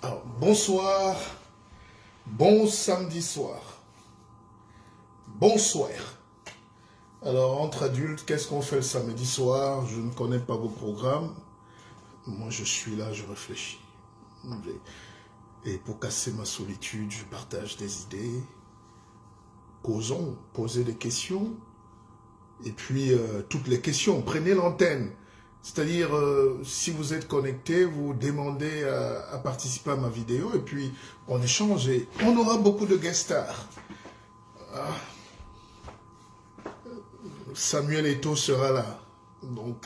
Alors, bonsoir, bon samedi soir, bonsoir. Alors, entre adultes, qu'est-ce qu'on fait le samedi soir? Je ne connais pas vos programmes. Moi, je suis là, je réfléchis. Et pour casser ma solitude, je partage des idées. Causons, posez des questions. Et puis, toutes les questions, prenez l'antenne. C'est-à-dire, si vous êtes connecté, vous demandez à participer à ma vidéo et puis on échange et on aura beaucoup de guest stars. Ah. Samuel Eto'o sera là. Donc,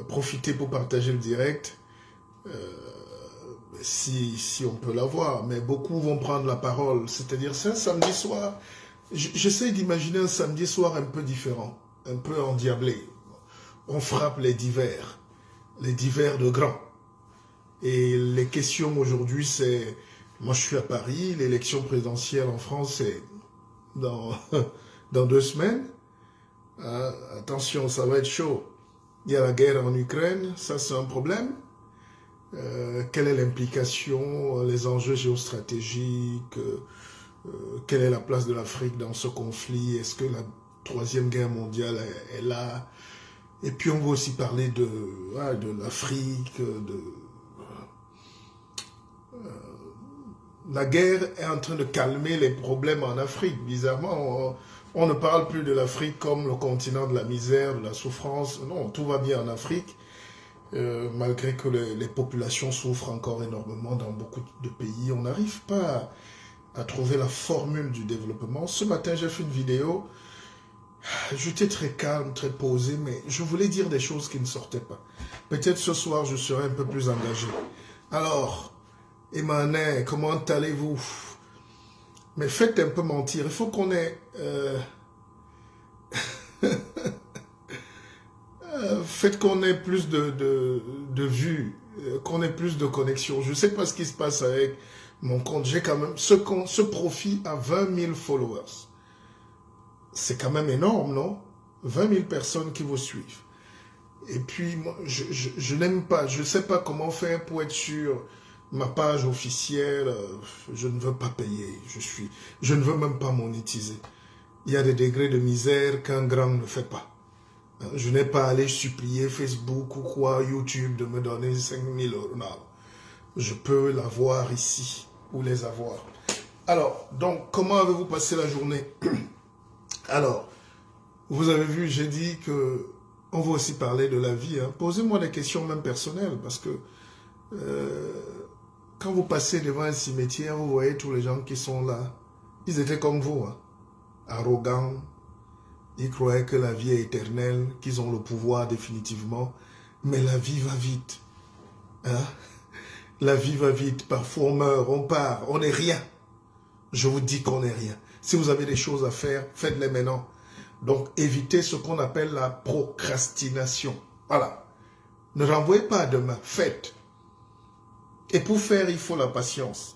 profitez pour partager le direct. Si on peut l'avoir. Mais beaucoup vont prendre la parole. C'est-à-dire, c'est un samedi soir. J'essaie d'imaginer un samedi soir un peu différent. Un peu endiablé. On frappe les divers de grands. Et les questions aujourd'hui, c'est... Moi, je suis à Paris, l'élection présidentielle en France, c'est dans 2 semaines. Attention, ça va être chaud. Il y a la guerre en Ukraine, ça c'est un problème. Quelle est l'implication, les enjeux géostratégiques, quelle est la place de l'Afrique dans ce conflit? Est-ce que la 3e guerre mondiale est là? Et puis on va aussi parler de l'Afrique, la guerre est en train de calmer les problèmes en Afrique. Bizarrement, on ne parle plus de l'Afrique comme le continent de la misère, de la souffrance. Non, tout va bien en Afrique, malgré que les populations souffrent encore énormément dans beaucoup de pays. On n'arrive pas à trouver la formule du développement. Ce matin, j'ai fait une vidéo. J'étais très calme, très posé, mais je voulais dire des choses qui ne sortaient pas. Peut-être ce soir, je serai un peu plus engagé. Alors, Emmanuel, comment allez-vous? Mais faites un peu mentir. Il faut qu'on ait... faites qu'on ait plus de vues, qu'on ait plus de connexions. Je ne sais pas ce qui se passe avec mon compte. J'ai quand même... Ce profil a 20 000 followers. C'est quand même énorme, non? 20 000 personnes qui vous suivent. Et puis, moi, je n'aime pas, je ne sais pas comment faire pour être sur ma page officielle. Je ne veux pas payer. Je ne veux même pas monétiser. Il y a des degrés de misère qu'un grand ne fait pas. Je n'ai pas à aller supplier Facebook ou quoi, YouTube, de me donner 5 000 €. Non. Je peux l'avoir ici, ou les avoir. Alors, donc, comment avez-vous passé la journée? Alors, vous avez vu, j'ai dit que on va aussi parler de la vie. Hein. Posez-moi des questions même personnelles, parce que quand vous passez devant un cimetière, vous voyez tous les gens qui sont là. Ils étaient comme vous, hein, arrogants. Ils croyaient que la vie est éternelle, qu'ils ont le pouvoir définitivement. Mais la vie va vite. Hein? La vie va vite. Parfois on meurt, on part, on n'est rien. Je vous dis qu'on n'est rien. Si vous avez des choses à faire, faites-les maintenant. Donc, évitez ce qu'on appelle la procrastination. Voilà. Ne renvoyez pas à demain. Faites. Et pour faire, il faut la patience.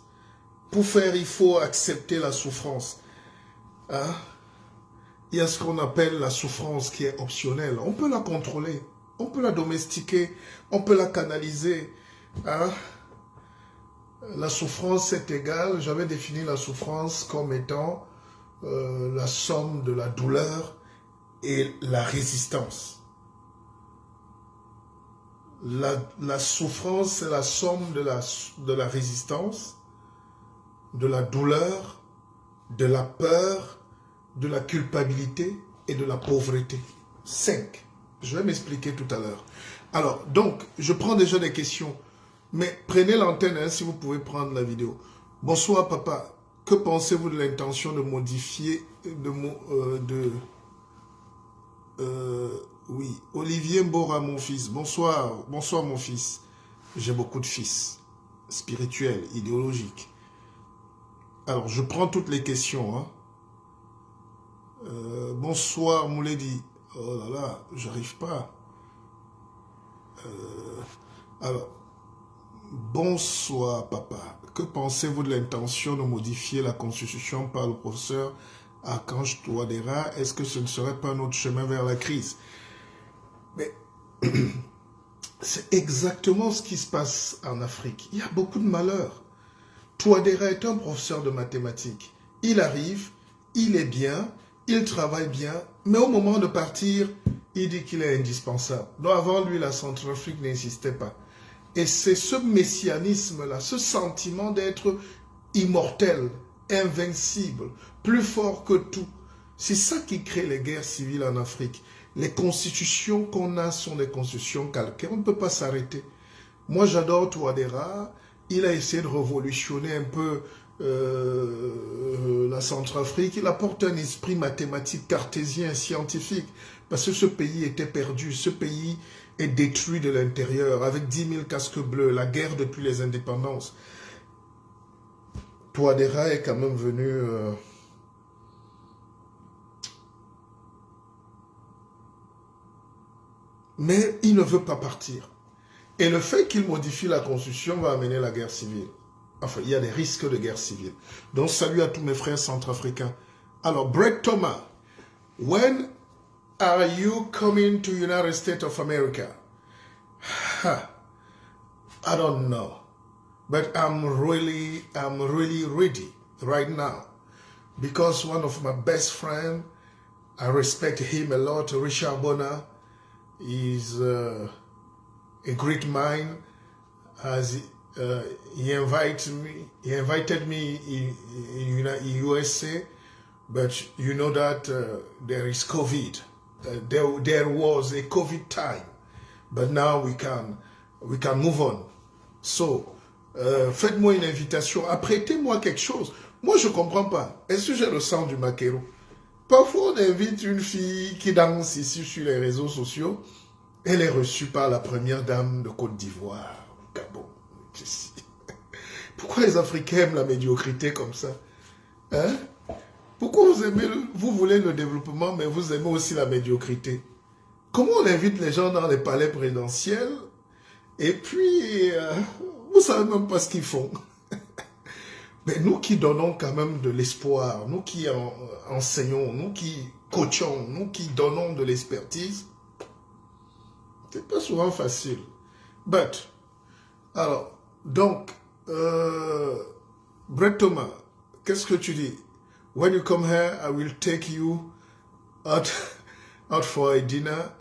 Pour faire, il faut accepter la souffrance. Hein? Il y a ce qu'on appelle la souffrance qui est optionnelle. On peut la contrôler. On peut la domestiquer. On peut la canaliser. Hein? La souffrance est égale, j'avais défini la souffrance comme étant la somme de la douleur et la résistance. La souffrance, c'est la somme de la résistance, de la douleur, de la peur, de la culpabilité et de la pauvreté. 5. Je vais m'expliquer tout à l'heure. Alors, donc, je prends déjà des questions. Mais prenez l'antenne, hein, si vous pouvez prendre la vidéo. Bonsoir papa, que pensez-vous de l'intention de modifier oui, Olivier Mbora, mon fils. Bonsoir, bonsoir mon fils. J'ai beaucoup de fils, spirituels, idéologiques. Alors, je prends toutes les questions. Hein. Bonsoir Mouledi. Oh là là, j'arrive pas. Alors... Bonsoir, papa. Que pensez-vous de l'intention de modifier la Constitution par le professeur Archange Touadéra? Est-ce que ce ne serait pas notre chemin vers la crise? Mais c'est exactement ce qui se passe en Afrique. Il y a beaucoup de malheurs. Touadéra est un professeur de mathématiques. Il arrive, il est bien, il travaille bien, mais au moment de partir, il dit qu'il est indispensable. Donc avant lui, la Centrafrique n'existait pas. Et c'est ce messianisme-là, ce sentiment d'être immortel, invincible, plus fort que tout. C'est ça qui crée les guerres civiles en Afrique. Les constitutions qu'on a sont des constitutions calquées. On ne peut pas s'arrêter. Moi, j'adore Touadéra. Il a essayé de révolutionner un peu la Centrafrique. Il apporte un esprit mathématique, cartésien, scientifique. Parce que ce pays était perdu. Ce pays est détruit de l'intérieur, avec 10 000 casques bleus, la guerre depuis les indépendances. Touadéra est quand même venu... Mais il ne veut pas partir. Et le fait qu'il modifie la constitution va amener la guerre civile. Enfin, il y a des risques de guerre civile. Donc, salut à tous mes frères centrafricains. Alors, Brett Thomas, when are you coming to United States of America? I don't know. But I'm really ready right now. Because one of my best friends, I respect him a lot, Richard Bonner, is a great mind. As he invited me in USA, but you know that there is COVID. There was a COVID time, but now we can move on. So, faites-moi une invitation, apprêtez-moi quelque chose. Moi, je comprends pas. Est-ce que j'ai le sang du maquereau? Parfois, on invite une fille qui danse ici sur les réseaux sociaux. Elle est reçue par la première dame de Côte d'Ivoire, Gabon. Pourquoi les Africains aiment la médiocrité comme ça? Hein? Pourquoi vous voulez le développement, mais vous aimez aussi la médiocrité? Comment on invite les gens dans les palais présidentiels et puis vous ne savez même pas ce qu'ils font? Mais nous qui donnons quand même de l'espoir, nous qui enseignons, nous qui coachons, nous qui donnons de l'expertise, c'est pas souvent facile. But, alors, donc, Brett Thomas, qu'est-ce que tu dis? When you come here, I will take you out for a dinner,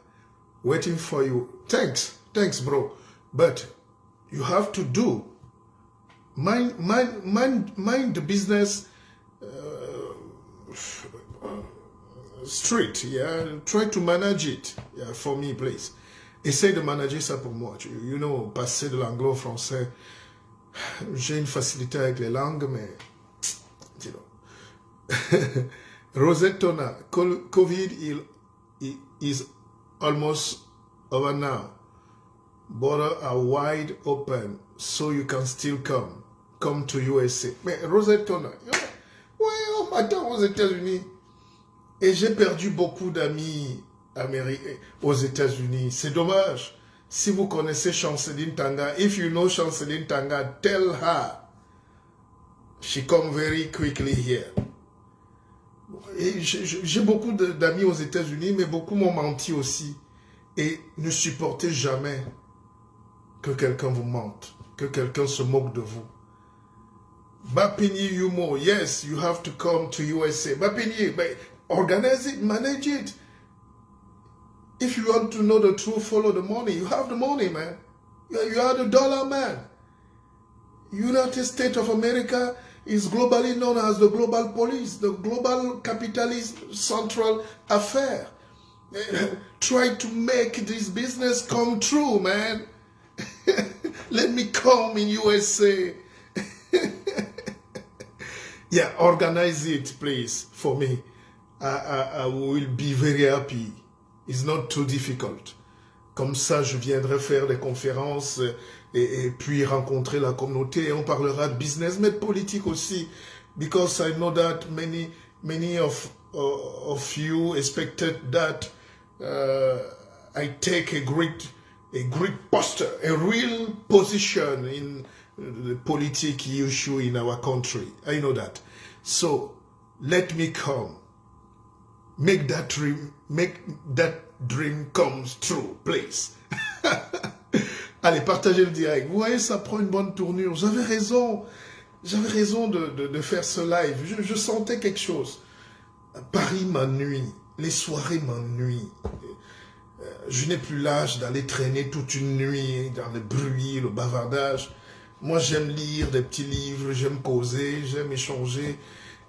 waiting for you. Thanks, bro. But you have to do. Mind the business straight, yeah. Try to manage it, yeah, for me, please. Essaye de manager ça pour moi. You know, passer de l'anglais au français. J'ai une facilité avec les langues, mais you know. Rosette Tona, COVID is almost over now. Borders are wide open, so you can still come to USA. Mais Rosette Tona, ouais, on m'attend aux États-Unis. Et j'ai perdu beaucoup d'amis américains aux États-Unis. C'est dommage. Si vous connaissez Chanceline Tanga, if you know Chanceline Tanga, tell her she come very quickly here. J'ai beaucoup d'amis aux États-Unis, mais beaucoup m'ont menti aussi. Et ne supportez jamais que quelqu'un vous mente, que quelqu'un se moque de vous. Bapini Yumo, yes, you have to come to USA. Bapini, but organize it, manage it. If you want to know the truth, follow the money. You have the money, man. You are the dollar man. United States of America is globally known as the global police, the global capitalist central affair. Try to make this business come true, man. Let me come in USA. Yeah, organize it, please, for me. I will be very happy. It's not too difficult. Comme ça, je viendrai faire des conférences et puis rencontrer la communauté. Et on parlera de business, mais de politique aussi. Because I know that many of you expected that I take a great poster, a real position in the political issue in our country. I know that. So, let me come. Make that dream comes true, please. Allez, partagez le direct. Vous voyez, ça prend une bonne tournure. Vous avez raison. j'avais raison de faire ce live. Je sentais quelque chose. Paris m'ennuie. Les soirées m'ennuient. Je n'ai plus l'âge d'aller traîner toute une nuit dans le bruit, le bavardage. Moi, j'aime lire des petits livres, j'aime causer, j'aime échanger.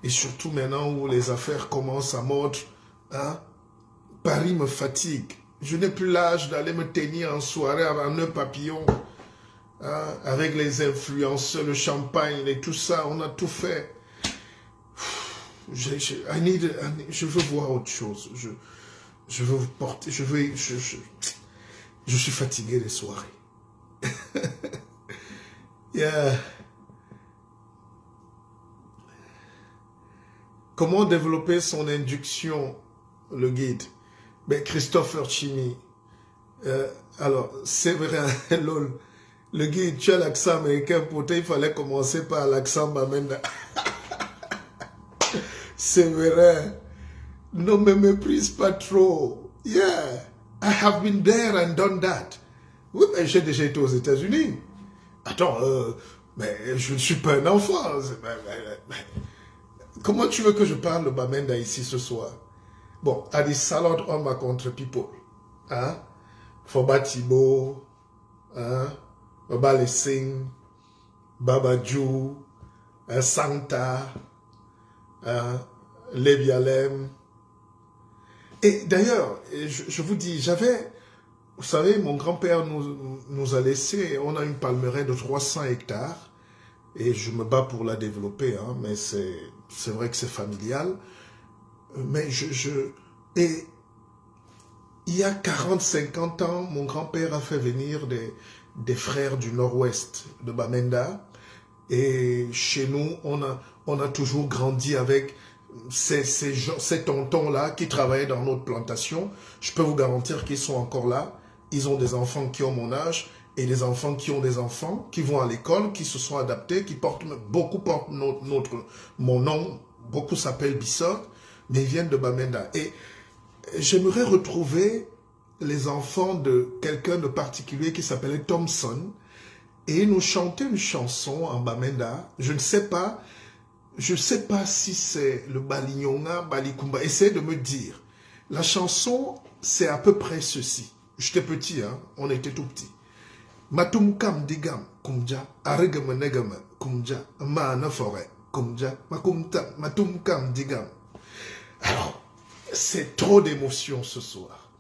Et surtout maintenant où les affaires commencent à mordre, hein, Paris me fatigue. Je n'ai plus l'âge d'aller me tenir en soirée en nœud papillon, hein, avec les influenceurs, le champagne et tout ça. On a tout fait. Je veux voir autre chose. Je veux vous porter. Je suis fatigué des soirées. Yeah. Comment développer son induction, le guide? Ben, Christopher Chini. Alors, c'est vrai, lol. Le guide, tu as l'accent américain, pourtant il fallait commencer par l'accent Bamenda. C'est vrai. Ne me méprise pas trop. Yeah, I have been there and done that. Oui, mais j'ai déjà été aux États-Unis. Attends, mais je ne suis pas un enfant. Comment tu veux que je parle de Bamenda ici ce soir? Bon, à des salad on my country people. Hein? Foba Thibault, hein? Baba Lessing, Baba Jou, Santa, hein? Lebialem. Et d'ailleurs, je vous dis, vous savez, mon grand-père nous a laissé, on a une palmeraie de 300 hectares, et je me bats pour la développer, hein, mais c'est vrai que c'est familial. Mais et il y a 40-50 ans, mon grand-père a fait venir des frères du nord-ouest de Bamenda, et chez nous, on a toujours grandi avec ces tontons-là qui travaillaient dans notre plantation. Je peux vous garantir qu'ils sont encore là. Ils ont des enfants qui ont mon âge et des enfants qui ont des enfants qui vont à l'école, qui se sont adaptés, beaucoup portent mon nom, beaucoup s'appellent Bissot, mais ils viennent de Bamenda. Et j'aimerais retrouver les enfants de quelqu'un de particulier qui s'appelait Thompson, et il nous chantait une chanson en Bamenda. Je ne sais pas si c'est le Balignonga, Balikumba. Essayez de me dire. La chanson, c'est à peu près ceci. J'étais petit, hein, on était tout petit. Matumkam digam kumja, aregam negam kumja, maana forêt kumja, matumkam digam. Alors, c'est trop d'émotions ce soir.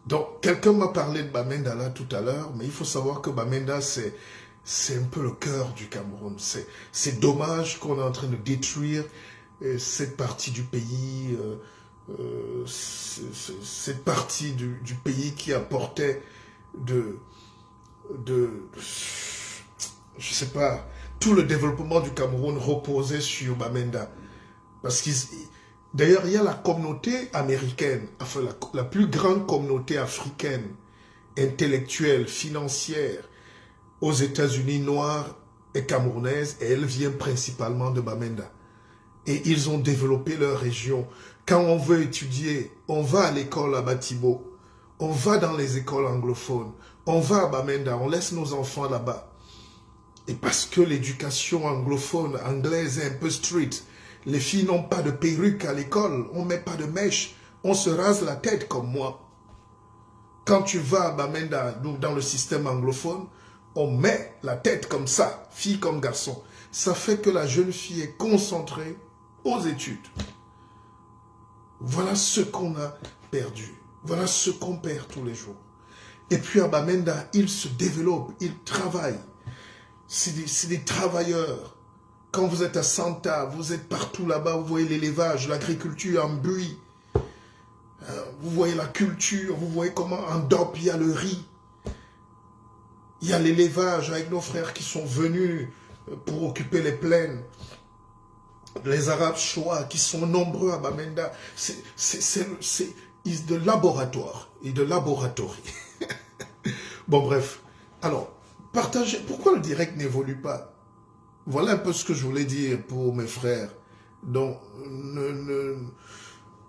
Donc, quelqu'un m'a parlé de Bamenda là tout à l'heure, mais il faut savoir que Bamenda, c'est un peu le cœur du Cameroun. C'est dommage qu'on est en train de détruire cette partie du pays, cette partie du pays qui apportait je sais pas, tout le développement du Cameroun reposait sur Bamenda. Parce d'ailleurs, il y a la communauté américaine, enfin la plus grande communauté africaine, intellectuelle, financière, aux États-Unis, noire et camerounaise, et elle vient principalement de Bamenda. Et ils ont développé leur région. Quand on veut étudier, on va à l'école à Batibo, on va dans les écoles anglophones, on va à Bamenda, on laisse nos enfants là-bas. Et parce que l'éducation anglophone, anglaise est un peu strict, les filles n'ont pas de perruque à l'école, on ne met pas de mèche, on se rase la tête comme moi. Quand tu vas à Bamenda, dans le système anglophone, on met la tête comme ça, fille comme garçon. Ça fait que la jeune fille est concentrée aux études. Voilà ce qu'on a perdu. Voilà ce qu'on perd tous les jours. Et puis à Bamenda, ils se développent, ils travaillent. C'est des travailleurs. Quand vous êtes à Santa, vous êtes partout là-bas, vous voyez l'élevage, l'agriculture en buis. Vous voyez la culture, vous voyez comment en Dop, il y a le riz. Il y a l'élevage avec nos frères qui sont venus pour occuper les plaines. Les Arabes Shoah qui sont nombreux à Bamenda. C'est de laboratoire et de laboratorie. Bon, bref. Alors, partagez. Pourquoi le direct n'évolue pas? Voilà un peu ce que je voulais dire pour mes frères. Donc,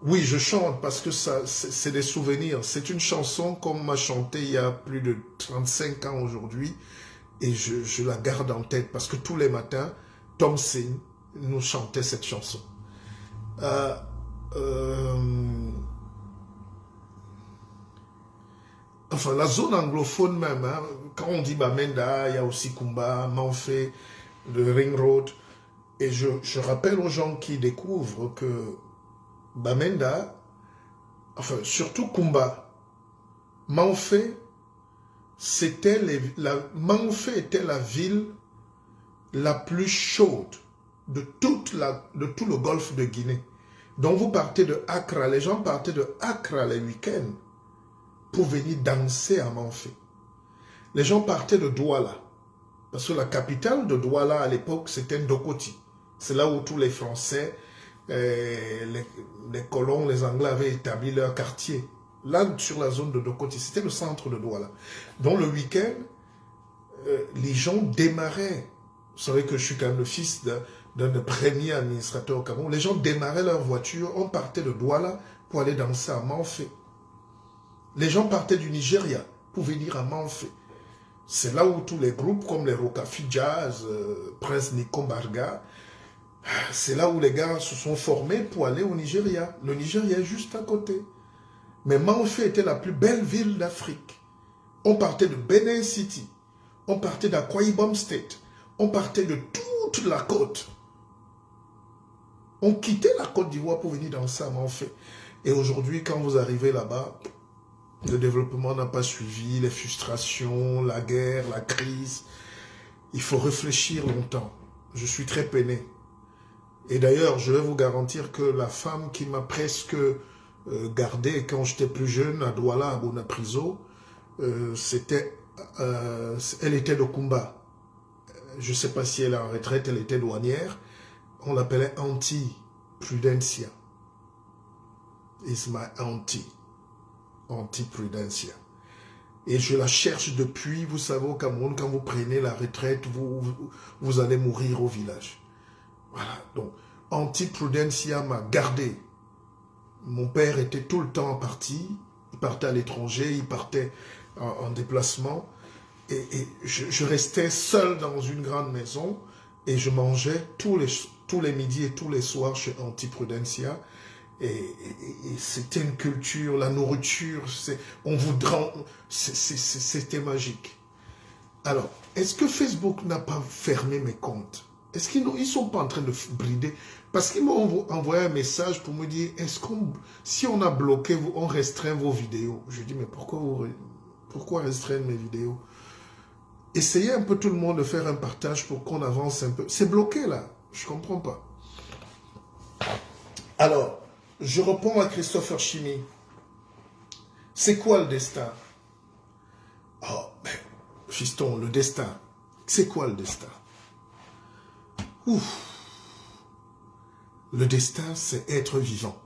oui, je chante parce que c'est des souvenirs. C'est une chanson qu'on m'a chantée il y a plus de 35 ans aujourd'hui. Et je la garde en tête parce que tous les matins, Thompson nous chantait cette chanson. Enfin, la zone anglophone même, hein, quand on dit Bamenda, il y a aussi Kumba, Manfé, le Ring Road. Et je rappelle aux gens qui découvrent que Bamenda, enfin, surtout Kumba, Manfé, Manfé était la ville la plus chaude de tout le golfe de Guinée. Donc vous partez de Accra, les gens partaient de Accra les week-ends pour venir danser à Manfé. Les gens partaient de Douala, parce que la capitale de Douala à l'époque c'était Ndokoti. C'est là où tous les Français, les colons, les Anglais avaient établi leur quartier. Là, sur la zone de Ndokoti, c'était le centre de Douala. Donc le week-end, les gens démarraient. Vous savez que je suis quand même le fils d'un des premiers administrateurs au Cameroun. Les gens démarraient leur voiture, on partait de Douala pour aller danser à Manfé. Les gens partaient du Nigeria pour venir à Manfé. C'est là où tous les groupes comme les Rocafi Jazz, Prince Nico Barga, c'est là où les gars se sont formés pour aller au Nigeria. Le Nigeria est juste à côté. Mais Manfé était la plus belle ville d'Afrique. On partait de Benin City, on partait d'Akwa Ibom State, on partait de toute la côte. On quittait la Côte d'Ivoire pour venir danser à Manfé. Et aujourd'hui, quand vous arrivez là-bas, le développement n'a pas suivi, les frustrations, la guerre, la crise. Il faut réfléchir longtemps. Je suis très peiné. Et d'ailleurs, je vais vous garantir que la femme qui m'a presque gardé quand j'étais plus jeune à Douala, à Bonapriso, elle était de Kumba. Je ne sais pas si elle est en retraite, elle était douanière. On l'appelait Auntie Prudencia. It's my auntie. Auntie Prudencia. Et je la cherche depuis, vous savez, au Cameroun, quand vous prenez la retraite, vous allez mourir au village. Voilà, donc, Auntie Prudencia m'a gardé. Mon père était tout le temps parti, il partait à l'étranger, il partait en déplacement, et je restais seul dans une grande maison, et je mangeais tous les midis et tous les soirs chez Auntie Prudencia. Et c'était une culture, la nourriture, c'était magique. Alors, est-ce que Facebook n'a pas fermé mes comptes? Est-ce qu'ils ne sont pas en train de brider? Parce qu'ils m'ont envoyé un message pour me dire, si on a bloqué, on restreint vos vidéos. Je dis, mais pourquoi restreindre mes vidéos? Essayez un peu tout le monde de faire un partage pour qu'on avance un peu. C'est bloqué là, je ne comprends pas. Alors, je réponds à Christopher Chimi. C'est quoi le destin? Oh, ben, fiston, le destin. C'est quoi le destin? Ouf. Le destin, c'est être vivant.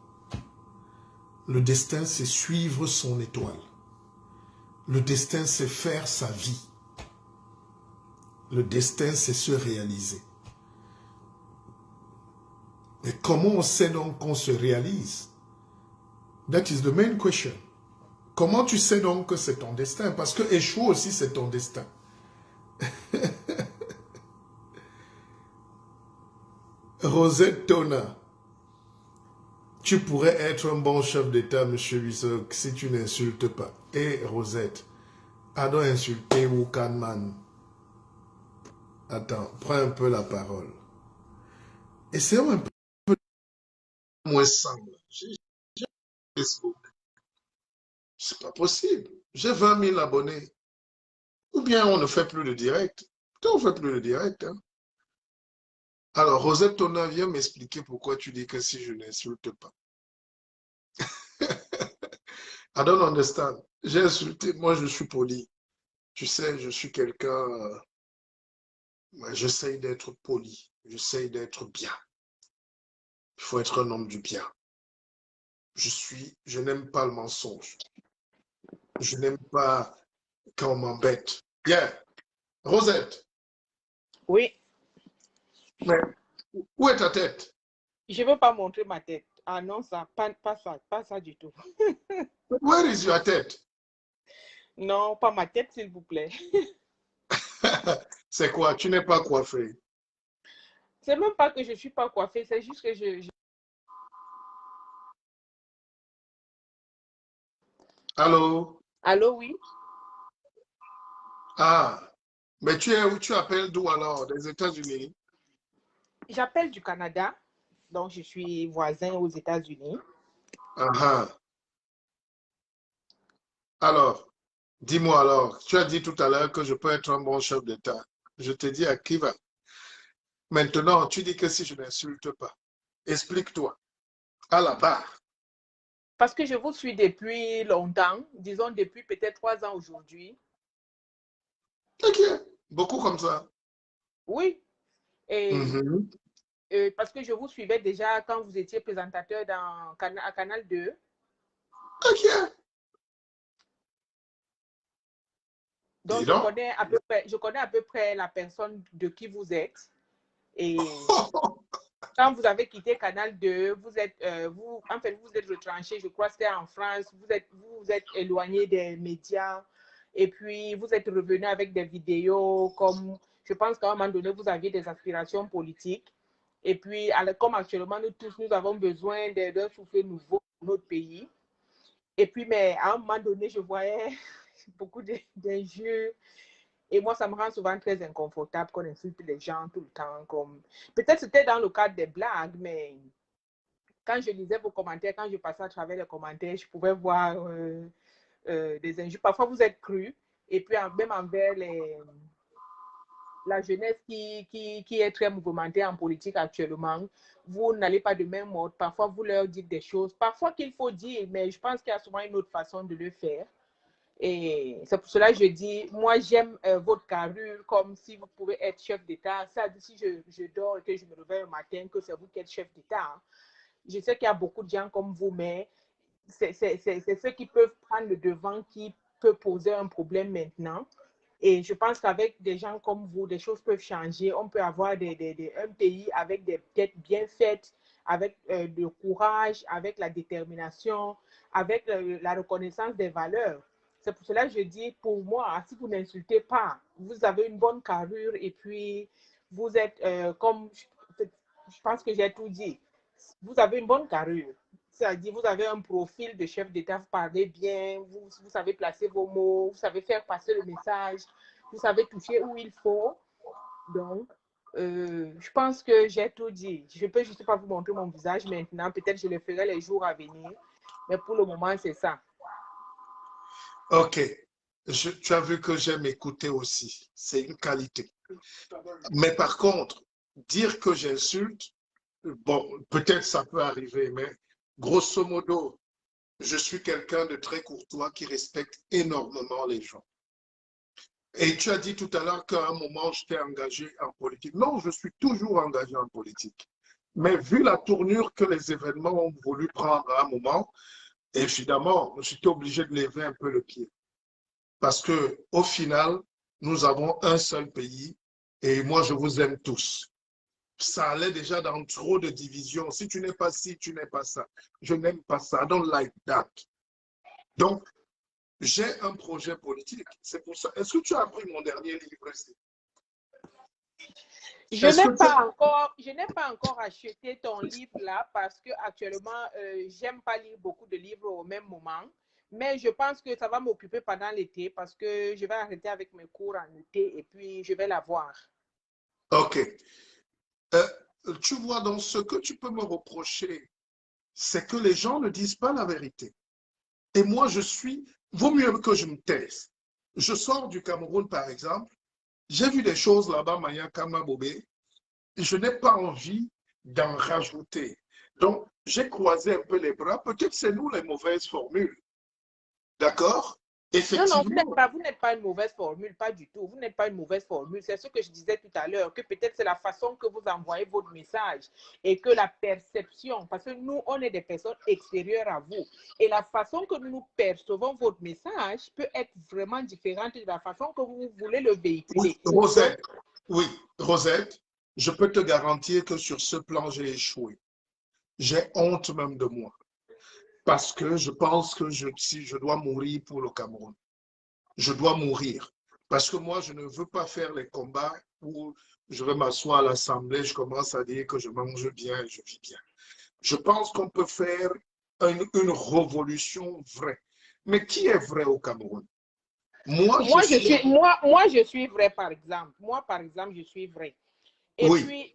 Le destin, c'est suivre son étoile. Le destin, c'est faire sa vie. Le destin, c'est se réaliser. Mais comment on sait donc qu'on se réalise? That is the main question. Comment tu sais donc que c'est ton destin? Parce que échouer aussi, c'est ton destin. Rosette Tona, tu pourrais être un bon chef d'État, M. Bissok, si tu n'insultes pas. Et Rosette, adore insulter Wukanman. Attends, prends un peu la parole. Essayons un peu moins simple. J'ai Facebook. C'est pas possible. J'ai 20 000 abonnés. Ou bien on ne fait plus de direct. Pourquoi on ne fait plus de direct, hein? Alors, Rosette Tona, viens m'expliquer pourquoi tu dis que si je n'insulte pas. I don't understand. J'ai insulté, moi je suis poli. Tu sais, je suis quelqu'un, j'essaye d'être poli, j'essaye d'être bien. Il faut être un homme du bien. Je n'aime pas le mensonge. Je n'aime pas quand on m'embête. Bien. Rosette. Oui. Mais où est ta tête? Je ne veux pas montrer ma tête. Ah non, ça, pas ça du tout. Where is your tête? Non, pas ma tête, s'il vous plaît. C'est quoi? Tu n'es pas coiffé? C'est même pas que je ne suis pas coiffée, c'est juste que Allô? Allô, oui? Ah, mais tu es où? Tu appelles d'où alors? Des États-Unis? J'appelle du Canada, donc je suis voisin aux États-Unis. Ah, ah. Alors, dis-moi alors, tu as dit tout à l'heure que je peux être un bon chef d'État. Je te dis à qui va. Maintenant, tu dis que si je n'insulte pas, explique-toi. À la barre. Parce que je vous suis depuis longtemps, disons depuis peut-être 3 ans aujourd'hui. Ok, beaucoup comme ça. Oui, et Mhm. parce que je vous suivais déjà quand vous étiez présentateur à Canal 2. Ok, Donc, dis donc. je connais à peu près la personne de qui vous êtes. Et quand vous avez quitté Canal 2, en fait, vous êtes retranché, je crois que c'était en France, vous êtes éloigné des médias et puis vous êtes revenu avec des vidéos comme, je pense qu'à un moment donné, vous aviez des aspirations politiques. Et puis, comme actuellement, nous tous, nous avons besoin d'un souffle nouveau pour notre pays. Et puis, mais à un moment donné, je voyais beaucoup d'injures. Et moi, ça me rend souvent très inconfortable qu'on insulte les gens tout le temps. Peut-être c'était dans le cadre des blagues, mais quand je lisais vos commentaires, quand je passais à travers les commentaires, je pouvais voir des injures. Parfois, vous êtes cru. Et puis, même envers la jeunesse qui est très mouvementée en politique actuellement, vous n'allez pas de même mode. Parfois, vous leur dites des choses. Parfois qu'il faut dire, mais je pense qu'il y a souvent une autre façon de le faire. Et c'est pour cela que je dis, moi j'aime votre carrure comme si vous pouvez être chef d'État. Ça, si je dors et que je me réveille le matin, que c'est vous qui êtes chef d'État. Hein. Je sais qu'il y a beaucoup de gens comme vous, mais c'est ceux qui peuvent prendre le devant qui peut poser un problème maintenant. Et je pense qu'avec des gens comme vous, des choses peuvent changer. On peut avoir un pays avec des têtes bien faites, avec le courage, avec la détermination, avec la reconnaissance des valeurs. C'est pour cela que je dis, pour moi, si vous n'insultez pas, vous avez une bonne carrure et puis vous êtes comme, je pense que j'ai tout dit, vous avez une bonne carrure. C'est-à-dire, vous avez un profil de chef d'État, vous parlez bien, vous savez placer vos mots, vous savez faire passer le message, vous savez toucher où il faut. Donc, je pense que j'ai tout dit. Je ne peux juste pas vous montrer mon visage maintenant. Peut-être je le ferai les jours à venir. Mais pour le moment, c'est ça. Ok. Tu as vu que j'aime écouter aussi. C'est une qualité. Mais par contre, dire que j'insulte, bon, peut-être ça peut arriver, mais grosso modo, je suis quelqu'un de très courtois qui respecte énormément les gens. Et tu as dit tout à l'heure qu'à un moment, je t'ai engagé en politique. Non, je suis toujours engagé en politique. Mais vu la tournure que les événements ont voulu prendre à un moment, évidemment, j'étais obligé de lever un peu le pied. Parce que au final, nous avons un seul pays et moi, je vous aime tous. Ça allait déjà dans trop de divisions. Si tu n'es pas ci, tu n'es pas ça. Je n'aime pas ça. I don't like that. Donc, j'ai un projet politique. C'est pour ça. Est-ce que tu as pris mon dernier livre ici? Est-ce que tu as... Je n'ai pas encore acheté ton livre là parce que actuellement, j'aime pas lire beaucoup de livres au même moment. Mais je pense que ça va m'occuper pendant l'été parce que je vais arrêter avec mes cours en été et puis je vais la voir. OK. Tu vois, donc ce que tu peux me reprocher, c'est que les gens ne disent pas la vérité. Et moi, vaut mieux que je me taise. Je sors du Cameroun, par exemple. J'ai vu des choses là-bas, Maya Kamabobé. Je n'ai pas envie d'en rajouter. Donc, j'ai croisé un peu les bras. Peut-être c'est nous les mauvaises formules. D'accord? Non, non, Effectivement. vous n'êtes pas une mauvaise formule, pas du tout. Vous n'êtes pas une mauvaise formule. C'est ce que je disais tout à l'heure, que peut-être c'est la façon que vous envoyez votre message et que la perception, parce que nous, on est des personnes extérieures à vous. Et la façon que nous percevons votre message peut être vraiment différente de la façon que vous voulez le Oui, véhiculer. Donc, Rosette. Oui, Rosette, je peux te garantir que sur ce plan, j'ai échoué. J'ai honte même de moi. Parce que je pense que si je dois mourir pour le Cameroun, je dois mourir. Parce que moi, je ne veux pas faire les combats je vais m'asseoir à l'Assemblée, je commence à dire que je mange bien et je vis bien. Je pense qu'on peut faire une révolution vraie. Mais qui est vrai au Cameroun? Moi, je suis... Moi, je suis vrai, par exemple. Moi, par exemple, je suis vrai. Et Oui, puis,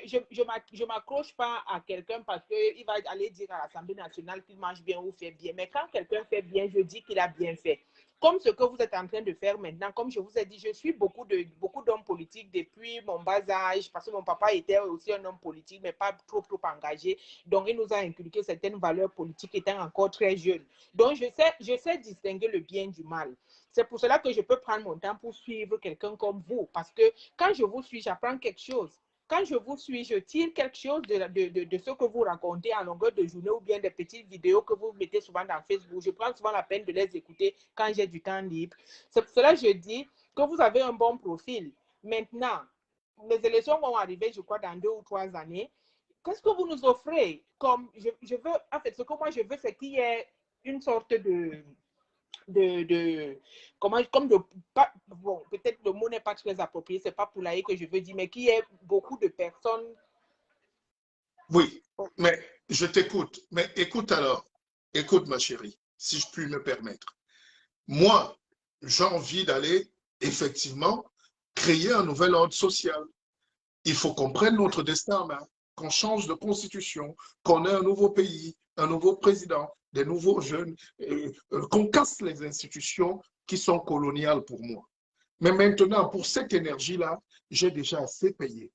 je m'accroche pas à quelqu'un parce qu'il va aller dire à l'Assemblée nationale qu'il mange bien ou fait bien. Mais quand quelqu'un fait bien, je dis qu'il a bien fait. Comme ce que vous êtes en train de faire maintenant, comme je vous ai dit, je suis beaucoup d'hommes politiques depuis mon bas âge, parce que mon papa était aussi un homme politique, mais pas trop engagé. Donc, il nous a inculqué certaines valeurs politiques étant encore très jeune. Donc, je sais distinguer le bien du mal. C'est pour cela que je peux prendre mon temps pour suivre quelqu'un comme vous, parce que quand je vous suis, j'apprends quelque chose. Quand je vous suis, je tire quelque chose de ce que vous racontez en longueur de journée ou bien des petites vidéos que vous mettez souvent dans Facebook. Je prends souvent la peine de les écouter quand j'ai du temps libre. C'est pour cela que je dis que vous avez un bon profil. Maintenant, les élections vont arriver, je crois, dans 2 ou 3 années. Qu'est-ce que vous nous offrez? Comme je veux, en fait, ce que moi je veux, c'est qu'il y ait une sorte comme de, bon, peut-être le mot n'est pas très approprié, c'est pas poulailler que je veux dire, mais qu'il y ait beaucoup de personnes. oui, mais je t'écoute. Mais écoute alors, écoute ma chérie, si je puis me permettre. Moi, j'ai envie d'aller effectivement créer un nouvel ordre social. Il faut qu'on prenne notre destin en main, qu'on change de constitution, qu'on ait un nouveau pays, un nouveau président, des nouveaux jeunes, qu'on casse les institutions qui sont coloniales pour moi. Mais maintenant, pour cette énergie-là, j'ai déjà assez payé.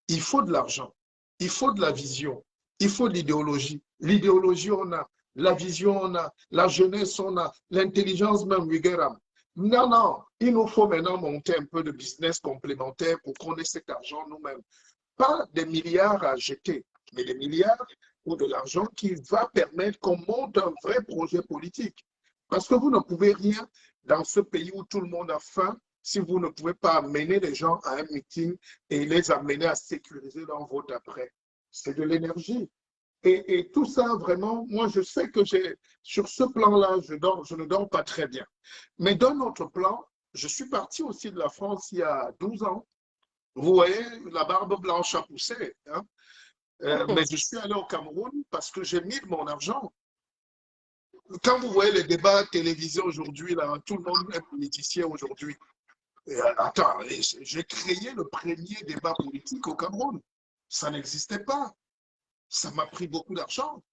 Il faut de l'argent, il faut de la vision, il faut de l'idéologie. L'idéologie, on a, la vision, on a, la jeunesse, on a, l'intelligence même, non, non, il nous faut maintenant monter un peu de business complémentaire pour qu'on ait cet argent nous-mêmes. Pas des milliards à jeter, mais des milliards ou de l'argent qui va permettre qu'on monte un vrai projet politique. Parce que vous ne pouvez rien dans ce pays où tout le monde a faim si vous ne pouvez pas amener les gens à un meeting et les amener à sécuriser leur vote après. C'est de l'énergie. Et tout ça, vraiment, moi, je sais que sur ce plan-là, je ne dors pas très bien. Mais d'un autre plan, je suis parti aussi de la France il y a 12 ans. Vous voyez, la barbe blanche a poussé. Hein? Mais je suis allé au Cameroun parce que j'ai mis de mon argent. Quand vous voyez les débats télévisés aujourd'hui, là, tout le monde est politicien aujourd'hui. Attends, j'ai créé le premier débat politique au Cameroun. Ça n'existait pas. Ça m'a pris beaucoup d'argent.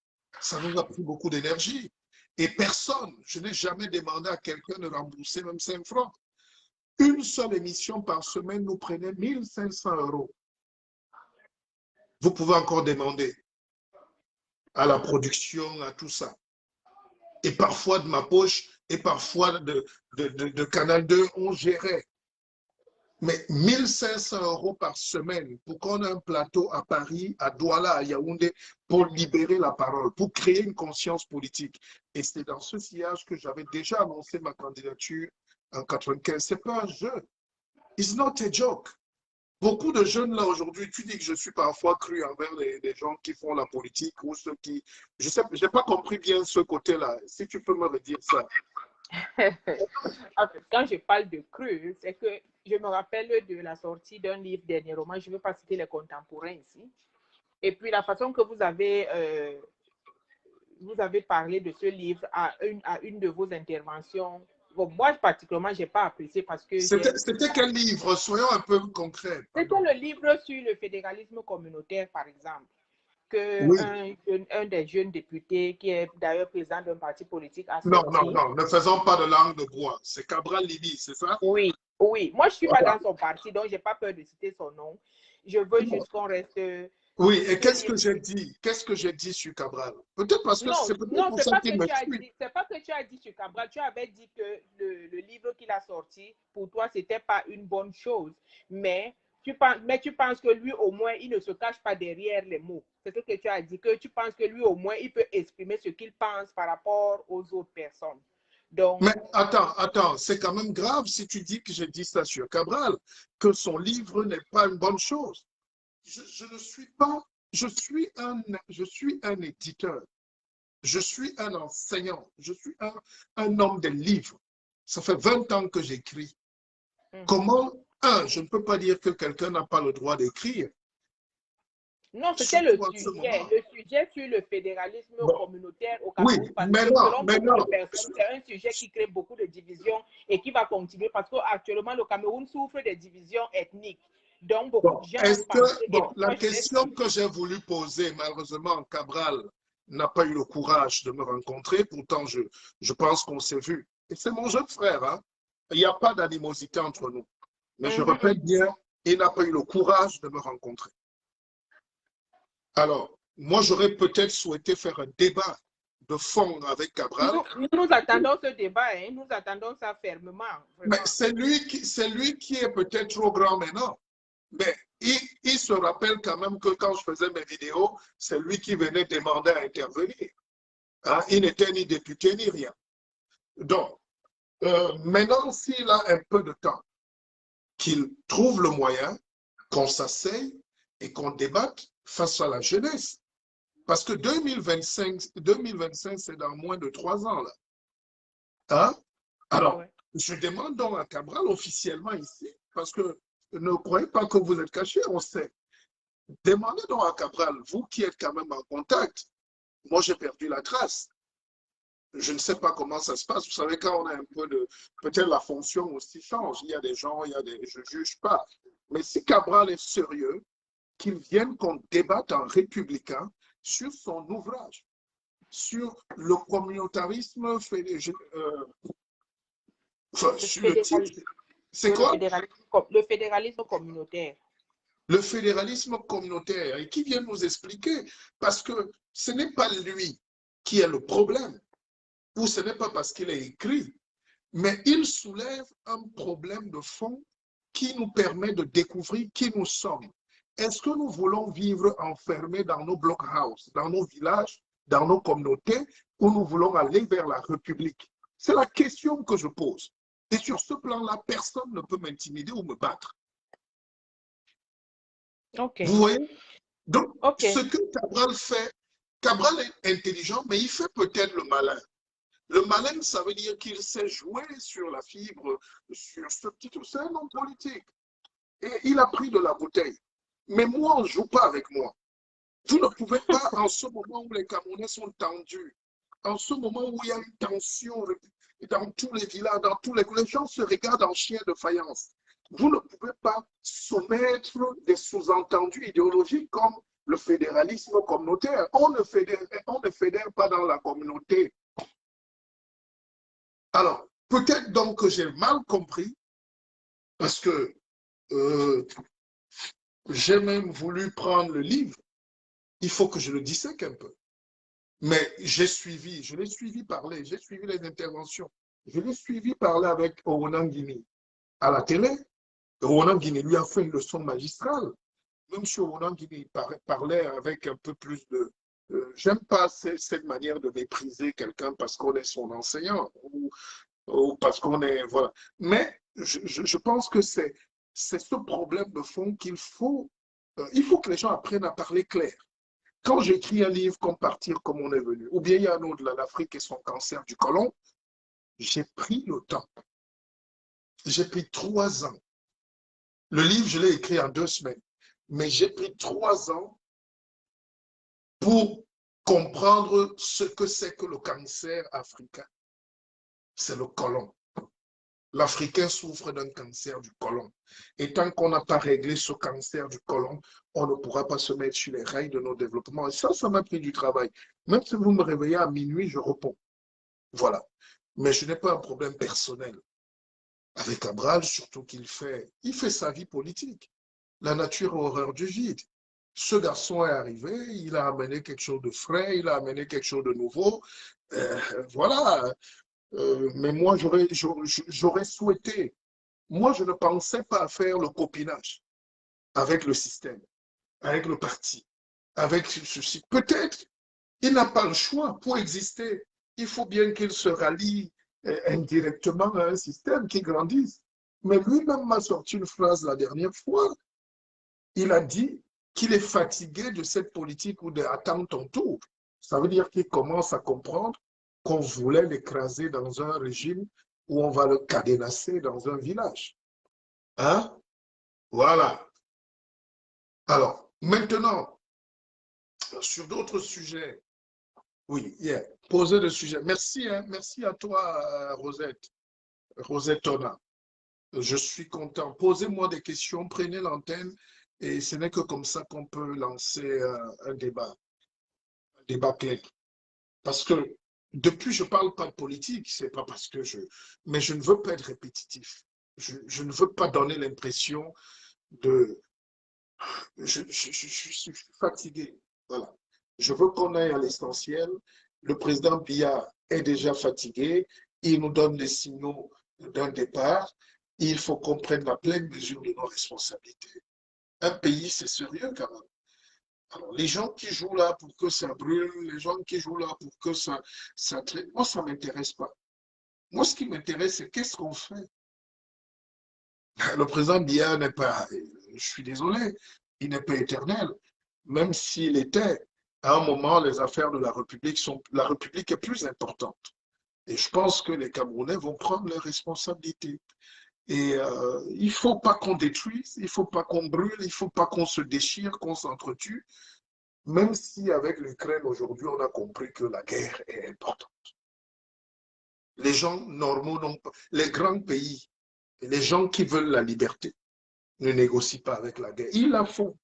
Ça nous a pris beaucoup d'énergie. Et personne, je n'ai jamais demandé à quelqu'un de rembourser même 5 francs. Une seule émission par semaine nous prenait 1500 euros. Vous pouvez encore demander à la production, à tout ça. Et parfois de ma poche, et parfois de Canal 2, on gérait. Mais 1500 euros par semaine pour qu'on ait un plateau à Paris, à Douala, à Yaoundé, pour libérer la parole, pour créer une conscience politique. Et c'est dans ce sillage que j'avais déjà annoncé ma candidature en 95. Ce n'est pas un jeu. It's not a joke. Beaucoup de jeunes là aujourd'hui, tu dis que je suis parfois cru envers les gens qui font la politique ou ceux qui... Je sais, je n'ai pas compris bien ce côté-là. Si tu peux me redire ça. Quand je parle de cru, c'est que je me rappelle de la sortie d'un livre dernièrement, je ne veux pas citer les contemporains ici. Et puis la façon que vous avez parlé de ce livre à une de vos interventions, bon, moi particulièrement, je n'ai pas apprécié parce que... C'était quel livre? Soyons un peu concrets. C'était le livre sur le fédéralisme communautaire, par exemple, que Oui. un des jeunes députés, qui est d'ailleurs président d'un parti politique, a Non, sorti. non, non, ne faisons pas de langue de bois. C'est Cabral Libi, c'est ça? Oui, oui. Moi, je ne suis pas dans son parti, donc je n'ai pas peur de citer son nom. Je veux juste qu'on reste... Oui, et qu'est-ce que j'ai dit? Qu'est-ce que j'ai dit sur Cabral? Peut-être parce que c'est peut-être pour ça qu'il me suit. C'est pas que tu as dit sur Cabral. Tu avais dit que le livre qu'il a sorti, pour toi, ce n'était pas une bonne chose. Mais tu penses que lui, au moins, il ne se cache pas derrière les mots. C'est ce que tu as dit, que tu penses que lui, au moins, il peut exprimer ce qu'il pense par rapport aux autres personnes. Donc, mais attends, c'est quand même grave si tu dis que j'ai dit ça sur Cabral, que son livre n'est pas une bonne chose. Je ne suis pas, je suis un éditeur, je suis un enseignant, je suis un homme de livres. Ça fait 20 ans que j'écris. Comment je ne peux pas dire que quelqu'un n'a pas le droit d'écrire. Non, c'était le Surtout en ce sujet. moment. Le sujet sur le fédéralisme Bon, communautaire au oui, Cameroun, parce que maintenant, selon beaucoup de maintenant, personnes, c'est un sujet qui crée beaucoup de divisions et qui va continuer parce qu'actuellement, le Cameroun souffre des divisions ethniques. Donc, beaucoup de bon, gens ont est-ce pensé, que, et bon, la moi, je l'ai question que j'ai voulu poser, malheureusement, Cabral n'a pas eu le courage de me rencontrer, pourtant, je pense qu'on s'est vu. Et c'est mon jeune frère, hein. Il n'y a pas d'animosité entre nous. Mais je répète bien, il n'a pas eu le courage de me rencontrer. Alors, moi, j'aurais peut-être souhaité faire un débat de fond avec Cabral. Nous attendons ce débat, hein. Nous attendons ça fermement. Mais c'est lui qui est peut-être trop grand maintenant. Mais il se rappelle quand même que quand je faisais mes vidéos, c'est lui qui venait demander à intervenir. Hein? Il n'était ni député ni rien. Donc, maintenant, s'il a un peu de temps, qu'il trouve le moyen qu'on s'asseye et qu'on débatte face à la jeunesse. Parce que 2025 c'est dans moins de 3 ans. Là. Hein? Alors, je demande donc à Cabral officiellement ici, parce que ne croyez pas que vous êtes caché, on sait. Demandez donc à Cabral, vous qui êtes quand même en contact, moi j'ai perdu la trace. Je ne sais pas comment ça se passe. Vous savez, quand on a un peu de... Peut-être la fonction aussi change. Il y a des gens, je ne juge pas. Mais si Cabral est sérieux, qu'il vienne qu'on débatte en républicain sur son ouvrage, sur le communautarisme, enfin, sur le titre. C'est quoi? Le fédéralisme communautaire. Le fédéralisme communautaire, et qui vient nous expliquer, parce que ce n'est pas lui qui est le problème, ou ce n'est pas parce qu'il est écrit, mais il soulève un problème de fond qui nous permet de découvrir qui nous sommes. Est-ce que nous voulons vivre enfermés dans nos block-houses, dans nos villages, dans nos communautés, ou nous voulons aller vers la République? C'est la question que je pose. Et sur ce plan-là, personne ne peut m'intimider ou me battre. Okay. Vous voyez? Donc, ce que Cabral fait, Cabral est intelligent, mais il fait peut-être le malin. Le malin, ça veut dire qu'il sait jouer sur la fibre, sur ce petit... C'est un homme politique. Et il a pris de la bouteille. Mais moi, on ne joue pas avec moi. Vous ne pouvez pas, en ce moment où les Camerounais sont tendus, en ce moment où il y a une tension dans tous les villages, dans tous les gens se regardent en chien de faïence. Vous ne pouvez pas soumettre des sous-entendus idéologiques comme le fédéralisme communautaire. On ne fédère pas dans la communauté. Alors, peut-être donc que j'ai mal compris, parce que j'ai même voulu prendre le livre. Il faut que je le dissèque un peu. Mais je l'ai suivi parler, j'ai suivi les interventions. Je l'ai suivi parler avec Oronan Guinée à la télé. Oronan Guinée lui a fait une leçon magistrale. Même si Oronan Guinée parlait avec un peu plus de... J'aime pas cette manière de mépriser quelqu'un parce qu'on est son enseignant ou parce qu'on est... Voilà. Mais je pense que c'est ce problème de fond qu'il faut... il faut que les gens apprennent à parler clair. Quand j'écris un livre comme Partir comme on est venu, ou bien il y a un autre, l'Afrique et son cancer du côlon, j'ai pris le temps. J'ai pris 3 ans. Le livre, je l'ai écrit en 2 semaines. Mais j'ai pris 3 ans pour comprendre ce que c'est que le cancer africain. C'est le côlon. L'Africain souffre d'un cancer du côlon. Et tant qu'on n'a pas réglé ce cancer du côlon, on ne pourra pas se mettre sur les rails de nos développements. Et ça m'a pris du travail. Même si vous me réveillez à minuit, je réponds. Voilà. Mais je n'ai pas un problème personnel. Avec Cabral, surtout qu'il fait sa vie politique. La nature a horreur du vide. Ce garçon est arrivé, il a amené quelque chose de frais, il a amené quelque chose de nouveau. Voilà. Mais moi, j'aurais souhaité. Moi, je ne pensais pas faire le copinage avec le système, avec le parti, avec ceci. Peut-être, il n'a pas le choix pour exister. Il faut bien qu'il se rallie indirectement à un système qui grandisse. Mais lui-même m'a sorti une phrase la dernière fois. Il a dit qu'il est fatigué de cette politique où d'attendre ton tour. Ça veut dire qu'il commence à comprendre qu'on voulait l'écraser dans un régime où on va le cadenasser dans un village. Hein? Voilà. Alors, maintenant, sur d'autres sujets, oui, yeah, poser des sujets. Merci, hein, merci à toi, Rosette, Rosette Tona. Je suis content. Posez-moi des questions, prenez l'antenne et ce n'est que comme ça qu'on peut lancer un débat clair. Parce que depuis, je ne parle pas de politique, c'est pas parce que je... Mais je ne veux pas être répétitif. Je ne veux pas donner l'impression de... Je suis fatigué. Voilà. Je veux qu'on aille à l'essentiel. Le président Biya est déjà fatigué. Il nous donne des signaux d'un départ. Il faut qu'on prenne la pleine mesure de nos responsabilités. Un pays, c'est sérieux quand même. Alors, les gens qui jouent là pour que ça brûle, les gens qui jouent là pour que ça traite, moi, ça ne m'intéresse pas. Moi, ce qui m'intéresse, c'est qu'est-ce qu'on fait. Le président Biya n'est pas, je suis désolé, il n'est pas éternel. Même s'il était, à un moment, les affaires de la République est plus importante. Et je pense que les Camerounais vont prendre leurs responsabilités. Et il ne faut pas qu'on détruise, il ne faut pas qu'on brûle, il ne faut pas qu'on se déchire, qu'on s'entretue, même si avec l'Ukraine aujourd'hui, on a compris que la guerre est importante. Les gens normaux, les grands pays, les gens qui veulent la liberté, ne négocient pas avec la guerre. Ils la font.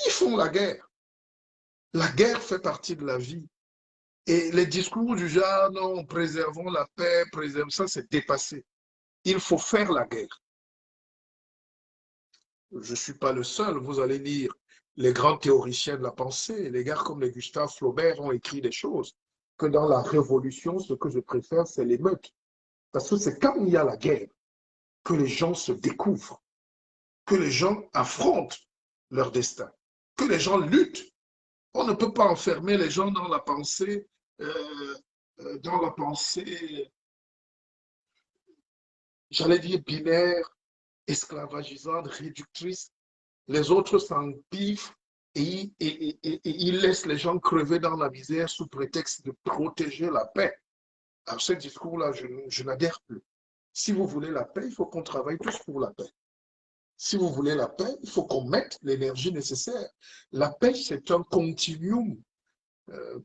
Ils font la guerre. La guerre fait partie de la vie. Et les discours du genre, non, préservons la paix, préservons ça, c'est dépassé. Il faut faire la guerre. Je ne suis pas le seul. Vous allez lire les grands théoriciens de la pensée. Les gars comme les Gustave Flaubert ont écrit des choses. Que dans la révolution, ce que je préfère, c'est l'émeute. Parce que c'est quand il y a la guerre que les gens se découvrent, que les gens affrontent leur destin, que les gens luttent. On ne peut pas enfermer les gens dans la pensée, j'allais dire binaire, esclavagisante, réductrice. Les autres s'empiffrent et ils laissent les gens crever dans la misère sous prétexte de protéger la paix. À ce discours-là, je n'adhère plus. Si vous voulez la paix, il faut qu'on travaille tous pour la paix. Si vous voulez la paix, il faut qu'on mette l'énergie nécessaire. La paix, c'est un continuum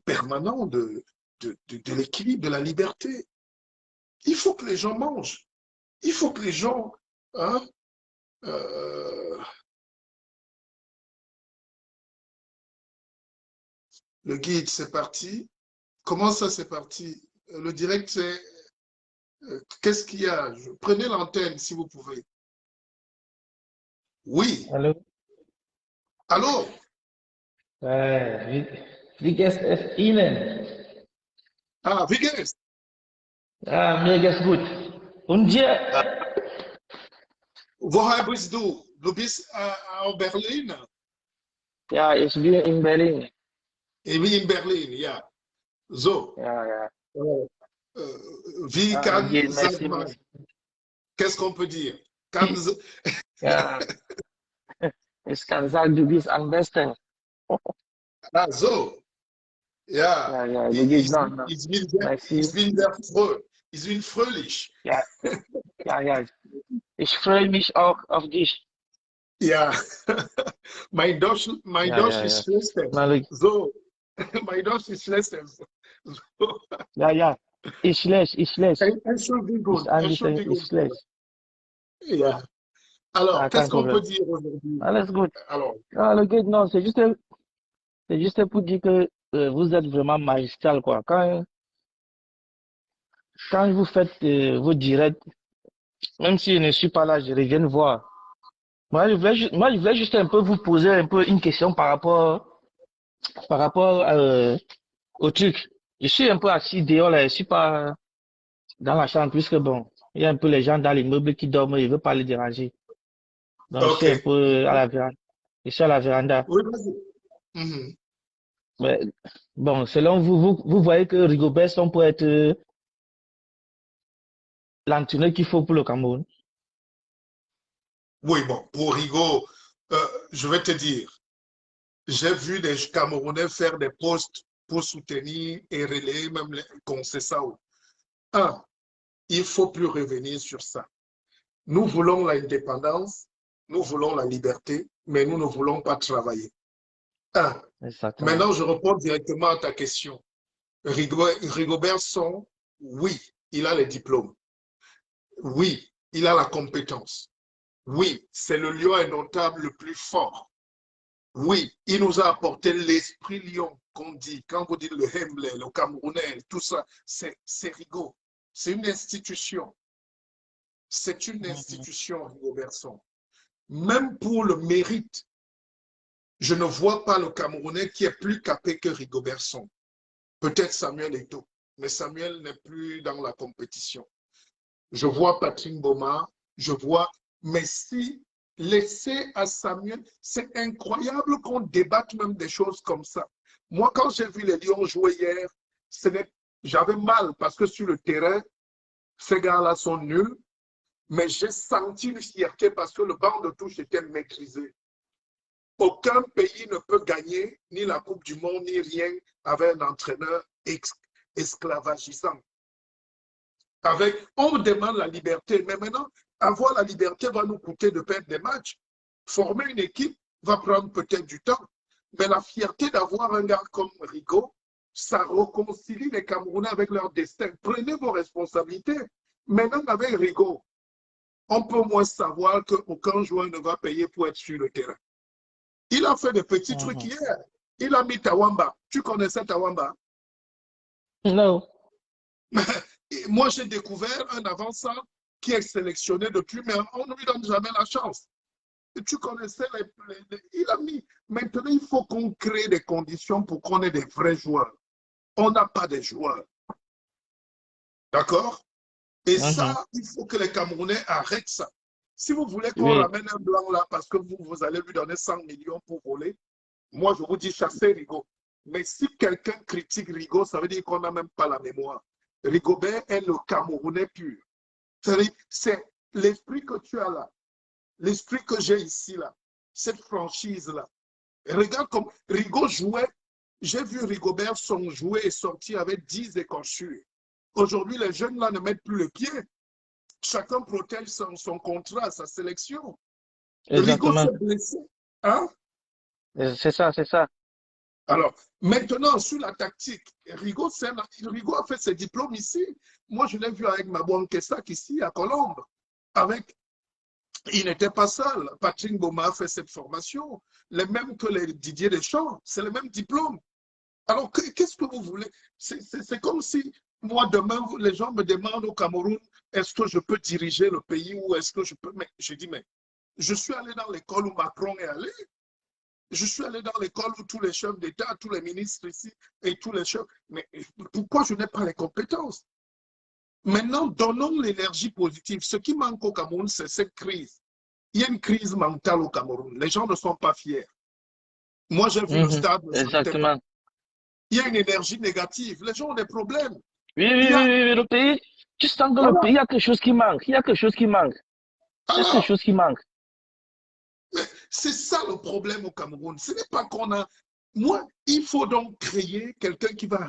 permanent de l'équilibre, de la liberté. Il faut que les gens mangent. Il faut que les gens... Hein, le guide, c'est parti. Comment ça, c'est parti? Le direct, c'est... qu'est-ce qu'il y a? Prenez l'antenne si vous pouvez. Oui. Hallo. Allô? Wie geht es Ihnen? Ah, wie geht's? Mir geht's gut. Und dir? Woher bist du? Du bist aus Berlin? Ja, ich bin in Berlin. Ich bin in Berlin, ja. So. Ja. Wie kann, Okay, sag merci. mal, qu'est-ce qu'on peut dire? Kann, Ja, ich kann sagen, du bist am besten. ah, so. Ja. Ja, wie geht's noch? Merci. Ich bin sehr froh. Ich bin fröhlich. Ja. Ich freue mich auch auf dich. Ja. Mein Deutsch ist schlecht. So. Mein Deutsch ist schlecht. So. Ja. Ist schlecht. Entschuldigung. Ist schlecht. Ja. Alors, qu'est-ce qu'on peut dire aujourd'hui? Alles gut. Alors. Le guide, non, c'est juste pour dire que vous êtes vraiment magistral, quoi. Quand vous faites vos directs, même si je ne suis pas là, je reviens voir. Moi, je voulais juste un peu vous poser un peu une question par rapport au truc. Je suis un peu assis dehors, là, je suis pas dans la chambre, puisque bon, il y a un peu les gens dans l'immeuble qui dorment, je ne veux pas les déranger. Donc, je suis un peu à la véranda. Je suis à la véranda. Oui, vas-y. Mais, bon, selon vous voyez que Rigobert Song peut être l'entraîneur qu'il faut pour le Cameroun? Oui, bon, pour Rigo, je vais te dire, j'ai vu des Camerounais faire des posts pour soutenir et relayer même les Concessao. Il ne faut plus revenir sur ça. Nous voulons l'indépendance, nous voulons la liberté, mais nous ne voulons pas travailler. Un. Exactement. Maintenant, je réponds directement à ta question. Rigobert Song, oui, il a les diplômes. Oui, il a la compétence. Oui, c'est le lion indomptable le plus fort. Oui, il nous a apporté l'esprit lion qu'on dit. Quand vous dites le Hembley, le Camerounais, tout ça, c'est Rigaud. C'est une institution. C'est une institution, Rigobert Song. Même pour le mérite, je ne vois pas le Camerounais qui est plus capé que Rigobert Song. Peut-être Samuel Eto'o, mais Samuel n'est plus dans la compétition. Je vois Patrick Boma, je vois, mais si laisser à Samuel, c'est incroyable qu'on débatte même des choses comme ça. Moi, quand j'ai vu les Lions jouer hier, j'avais mal parce que sur le terrain, ces gars-là sont nuls, mais j'ai senti une fierté parce que le banc de touche était maîtrisé. Aucun pays ne peut gagner ni la Coupe du Monde, ni rien avec un entraîneur esclavagisant. On me demande la liberté, mais maintenant, avoir la liberté va nous coûter de perdre des matchs. Former une équipe va prendre peut-être du temps, mais la fierté d'avoir un gars comme Rigaud, ça réconcilie les Camerounais avec leur destin. Prenez vos responsabilités. Maintenant, avec Rigaud, on peut au moins savoir qu'aucun joueur ne va payer pour être sur le terrain. Il a fait des petits trucs hier. Il a mis Tawamba. Tu connaissais Tawamba? Non. Moi, j'ai découvert un avant-centre qui est sélectionné depuis, mais on ne lui donne jamais la chance. Et tu connaissais il a mis. Maintenant, il faut qu'on crée des conditions pour qu'on ait des vrais joueurs. On n'a pas de joueurs. D'accord? Et ça, il faut que les Camerounais arrêtent ça. Si vous voulez qu'on ramène un blanc là parce que vous allez lui donner 100 millions pour voler, moi, je vous dis chasser Rigaud. Mais si quelqu'un critique Rigaud, ça veut dire qu'on n'a même pas la mémoire. Rigobert est le Camerounais pur. C'est l'esprit que tu as là, l'esprit que j'ai ici là, cette franchise-là. Regarde comme Rigaud jouait. J'ai vu Rigobert Song jouer et sortir avec 10 écorchures. Aujourd'hui, les jeunes là ne mettent plus le pied. Chacun protège son contrat, sa sélection. Rigaud s'est blessé. Hein? C'est ça, c'est ça. Alors, maintenant, sur la tactique, Rigaud a fait ses diplômes ici. Moi, je l'ai vu avec Mabouan Kessak ici, à Colombe. Il n'était pas seul. Patrick Boma a fait cette formation. Les mêmes que les Didier Deschamps. C'est le même diplôme. Alors, qu'est-ce que vous voulez? C'est comme si, moi, demain, les gens me demandent au Cameroun, est-ce que je peux diriger le pays ou est-ce que je peux... Mais je dis, mais je suis allé dans l'école où Macron est allé. Je suis allé dans l'école où tous les chefs d'État, tous les ministres ici et tous les chefs. Mais pourquoi je n'ai pas les compétences? Maintenant, donnons l'énergie positive. Ce qui manque au Cameroun, c'est cette crise. Il y a une crise mentale au Cameroun. Les gens ne sont pas fiers. Moi, j'ai vu le stade. Exactement. Il y a une énergie négative. Les gens ont des problèmes. Oui, le pays, tu sens que le pays, il y a quelque chose qui manque. Il y a quelque chose qui manque. Il y a quelque chose qui manque. C'est ça le problème au Cameroun. Ce n'est pas qu'on a... Moi, il faut donc créer quelqu'un qui va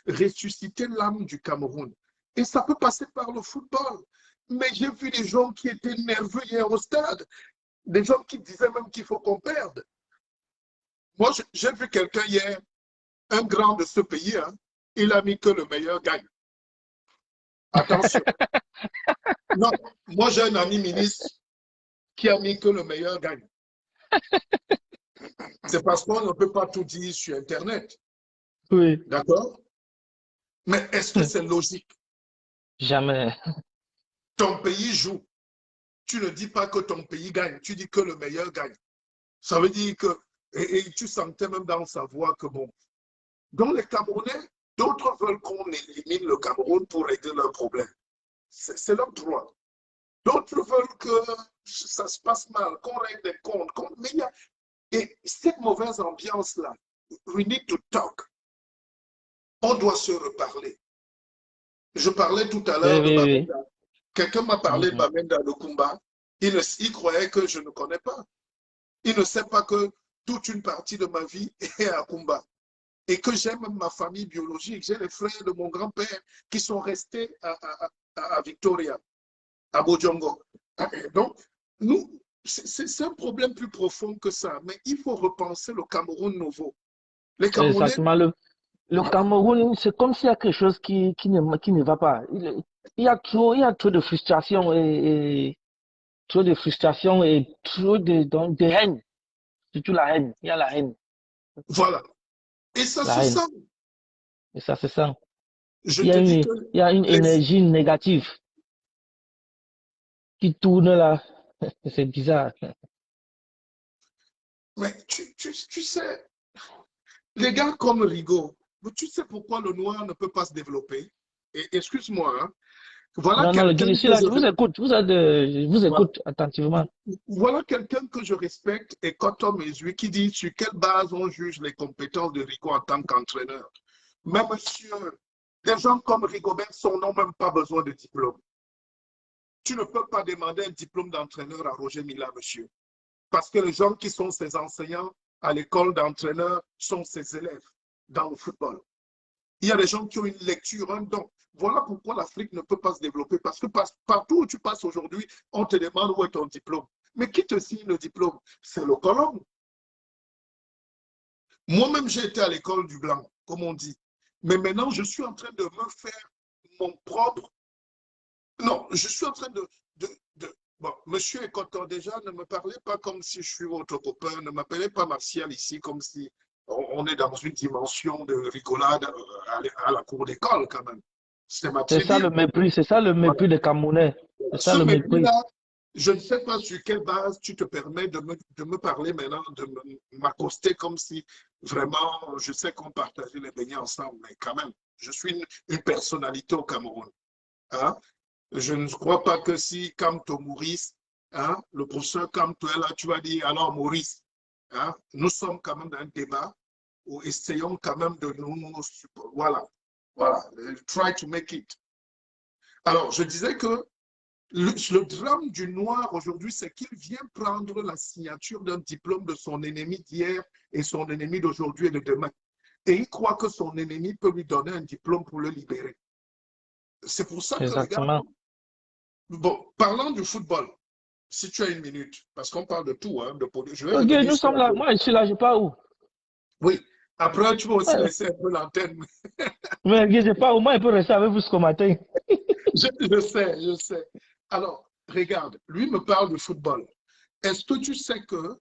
ressusciter l'âme du Cameroun. Et ça peut passer par le football. Mais j'ai vu des gens qui étaient nerveux hier au stade. Des gens qui disaient même qu'il faut qu'on perde. Moi, j'ai vu quelqu'un hier, un grand de ce pays, hein, il a mis que le meilleur gagne. Attention. Non, moi, j'ai un ami ministre qui a mis que le meilleur gagne. C'est parce qu'on ne peut pas tout dire sur Internet. Oui. D'accord? Mais est-ce que c'est logique? Jamais. Ton pays joue. Tu ne dis pas que ton pays gagne, tu dis que le meilleur gagne. Ça veut dire que, et tu sentais même dans sa voix que bon. Donc les Camerounais, d'autres veulent qu'on élimine le Cameroun pour régler leurs problèmes. C'est leur droit. D'autres veulent que ça se passe mal, qu'on règle des comptes. Mais il y a... Et cette mauvaise ambiance-là, we need to talk. On doit se reparler. Je parlais tout à l'heure de Bamenda. Quelqu'un m'a parlé de Bamenda de Kumba. Il croyait que je ne connais pas. Il ne sait pas que toute une partie de ma vie est à Kumba. Et que j'aime ma famille biologique. J'ai les frères de mon grand-père qui sont restés à Victoria, à Bojongo. Donc, nous, c'est un problème plus profond que ça. Mais il faut repenser le Cameroun nouveau. Les Camerounais, Exactement. Le Cameroun, c'est comme s'il y a quelque chose qui ne va pas. Il y a trop de frustration et trop de frustration et trop de haine. Surtout la haine. Il y a la haine. voilà. Et ça La se haine. sent. Et ça, c'est ça. Je Il y te a dis une, que il y a une les... énergie négative qui tourne là. C'est bizarre. Mais tu sais, les gars comme Rigaud, tu sais pourquoi le noir ne peut pas se développer? Et excuse-moi, hein, voilà Non, non, le quelqu'un guide, je suis que là, je vous écoute. Je vous voilà, écoute attentivement. voilà quelqu'un que je respecte et coton mes yeux qui dit sur quelle base on juge les compétences de Rigaud en tant qu'entraîneur. Mais monsieur, des gens comme Rigobert n'ont même pas besoin de diplôme. Tu ne peux pas demander un diplôme d'entraîneur à Roger Mila, monsieur. Parce que les gens qui sont ses enseignants à l'école d'entraîneur sont ses élèves dans le football. Il y a des gens qui ont une lecture, un don. Voilà pourquoi l'Afrique ne peut pas se développer. Parce que partout où tu passes aujourd'hui, on te demande où est ton diplôme. Mais qui te signe le diplôme? C'est le colon. Moi-même, j'ai été à l'école du blanc, comme on dit. Mais maintenant, je suis en train de me faire mon propre. Non, je suis en train de... Bon, monsieur est content déjà, ne me parlez pas comme si je suis votre copain, ne m'appelez pas Martial ici comme si on est dans une dimension de rigolade à la cour d'école quand même. C'est ma C'est ça tribune. le mépris, c'est ça le Voilà. mépris des Camerounais. C'est ça Ce le mépris. mépris-là, je ne sais pas sur quelle base tu te permets de me parler maintenant, de m'accoster comme si vraiment, je sais qu'on partageait les beignets ensemble, mais quand même, je suis une personnalité au Cameroun. Hein? Je ne crois pas que si Camto Maurice, hein, le professeur Camto est là, tu vas dire alors Maurice, hein, nous sommes quand même dans un débat où essayons quand même de nous, voilà, voilà, try to make it. Alors, je disais que le drame du noir aujourd'hui, c'est qu'il vient prendre la signature d'un diplôme de son ennemi d'hier et son ennemi d'aujourd'hui et de demain. Et il croit que son ennemi peut lui donner un diplôme pour le libérer. C'est pour ça que les gars, Exactement. bon, parlant du football, si tu as une minute, parce qu'on parle de tout, hein, je vais Ok, revenir nous sur sommes la là. politique. Moi, je suis là, je pars où? Oui, après, tu vas aussi Ouais. laisser un peu l'antenne. Mais je pars où? Moi, je peux rester avec vous jusqu'au matin. Je sais, je sais. Alors, regarde, lui me parle de football. Est-ce que tu sais que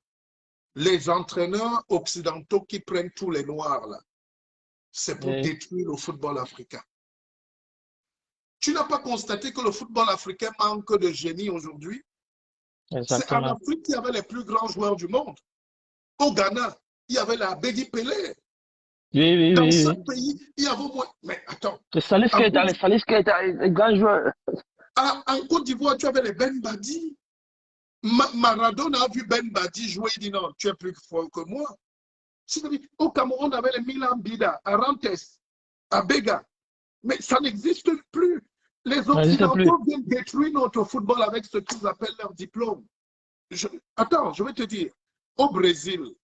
les entraîneurs occidentaux qui prennent tous les noirs, là, c'est pour Oui, détruire le football africain? Tu n'as pas constaté que le football africain manque de génie aujourd'hui? C'est en exactement. Afrique qu'il y avait les plus grands joueurs du monde. Au Ghana, il y avait la Bédi Pelé. Oui, oui, Dans oui, ce oui. pays, il y avait au moins. Mais attends, en Les Côte, Salif Keita, les grands joueurs. en Côte d'Ivoire, tu avais les Ben Badi. Maradona a vu Ben Badi jouer, il dit non, tu es plus fort que moi. Au Cameroun, on avait les Milan Bida, Arantes, Abega. Mais ça n'existe plus. Les Ça n'existe plus. Occidentaux viennent détruire notre football avec ce qu'ils appellent leur diplôme. Attends, je vais te dire, au Brésil,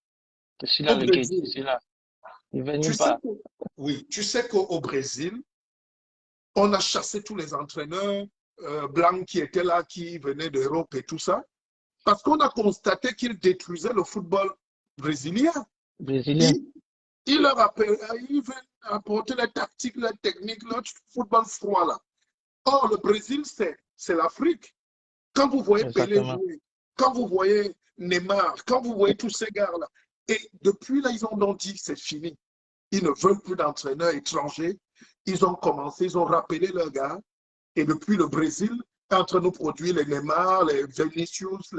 Je suis là, au le guide. Je Brésil, suis là. Il ne veut tu nulle sais part. que, oui, tu sais qu'au Brésil, on a chassé tous les entraîneurs blancs qui étaient là, qui venaient d'Europe et tout ça, parce qu'on a constaté qu'ils détruisaient le football brésilien. Brésilien. Ils, ils veulent apporter les tactiques, les techniques, le football froid là. Or, le Brésil, c'est l'Afrique. Quand vous voyez Pelé Exactement. jouer, quand vous voyez Neymar, quand vous voyez tous ces gars-là, et depuis là, ils ont dit c'est fini. Ils ne veulent plus d'entraîneurs étrangers. Ils ont commencé, ils ont rappelé leurs gars. Et depuis le Brésil, est en train de nous produire les Neymar, les Vinicius,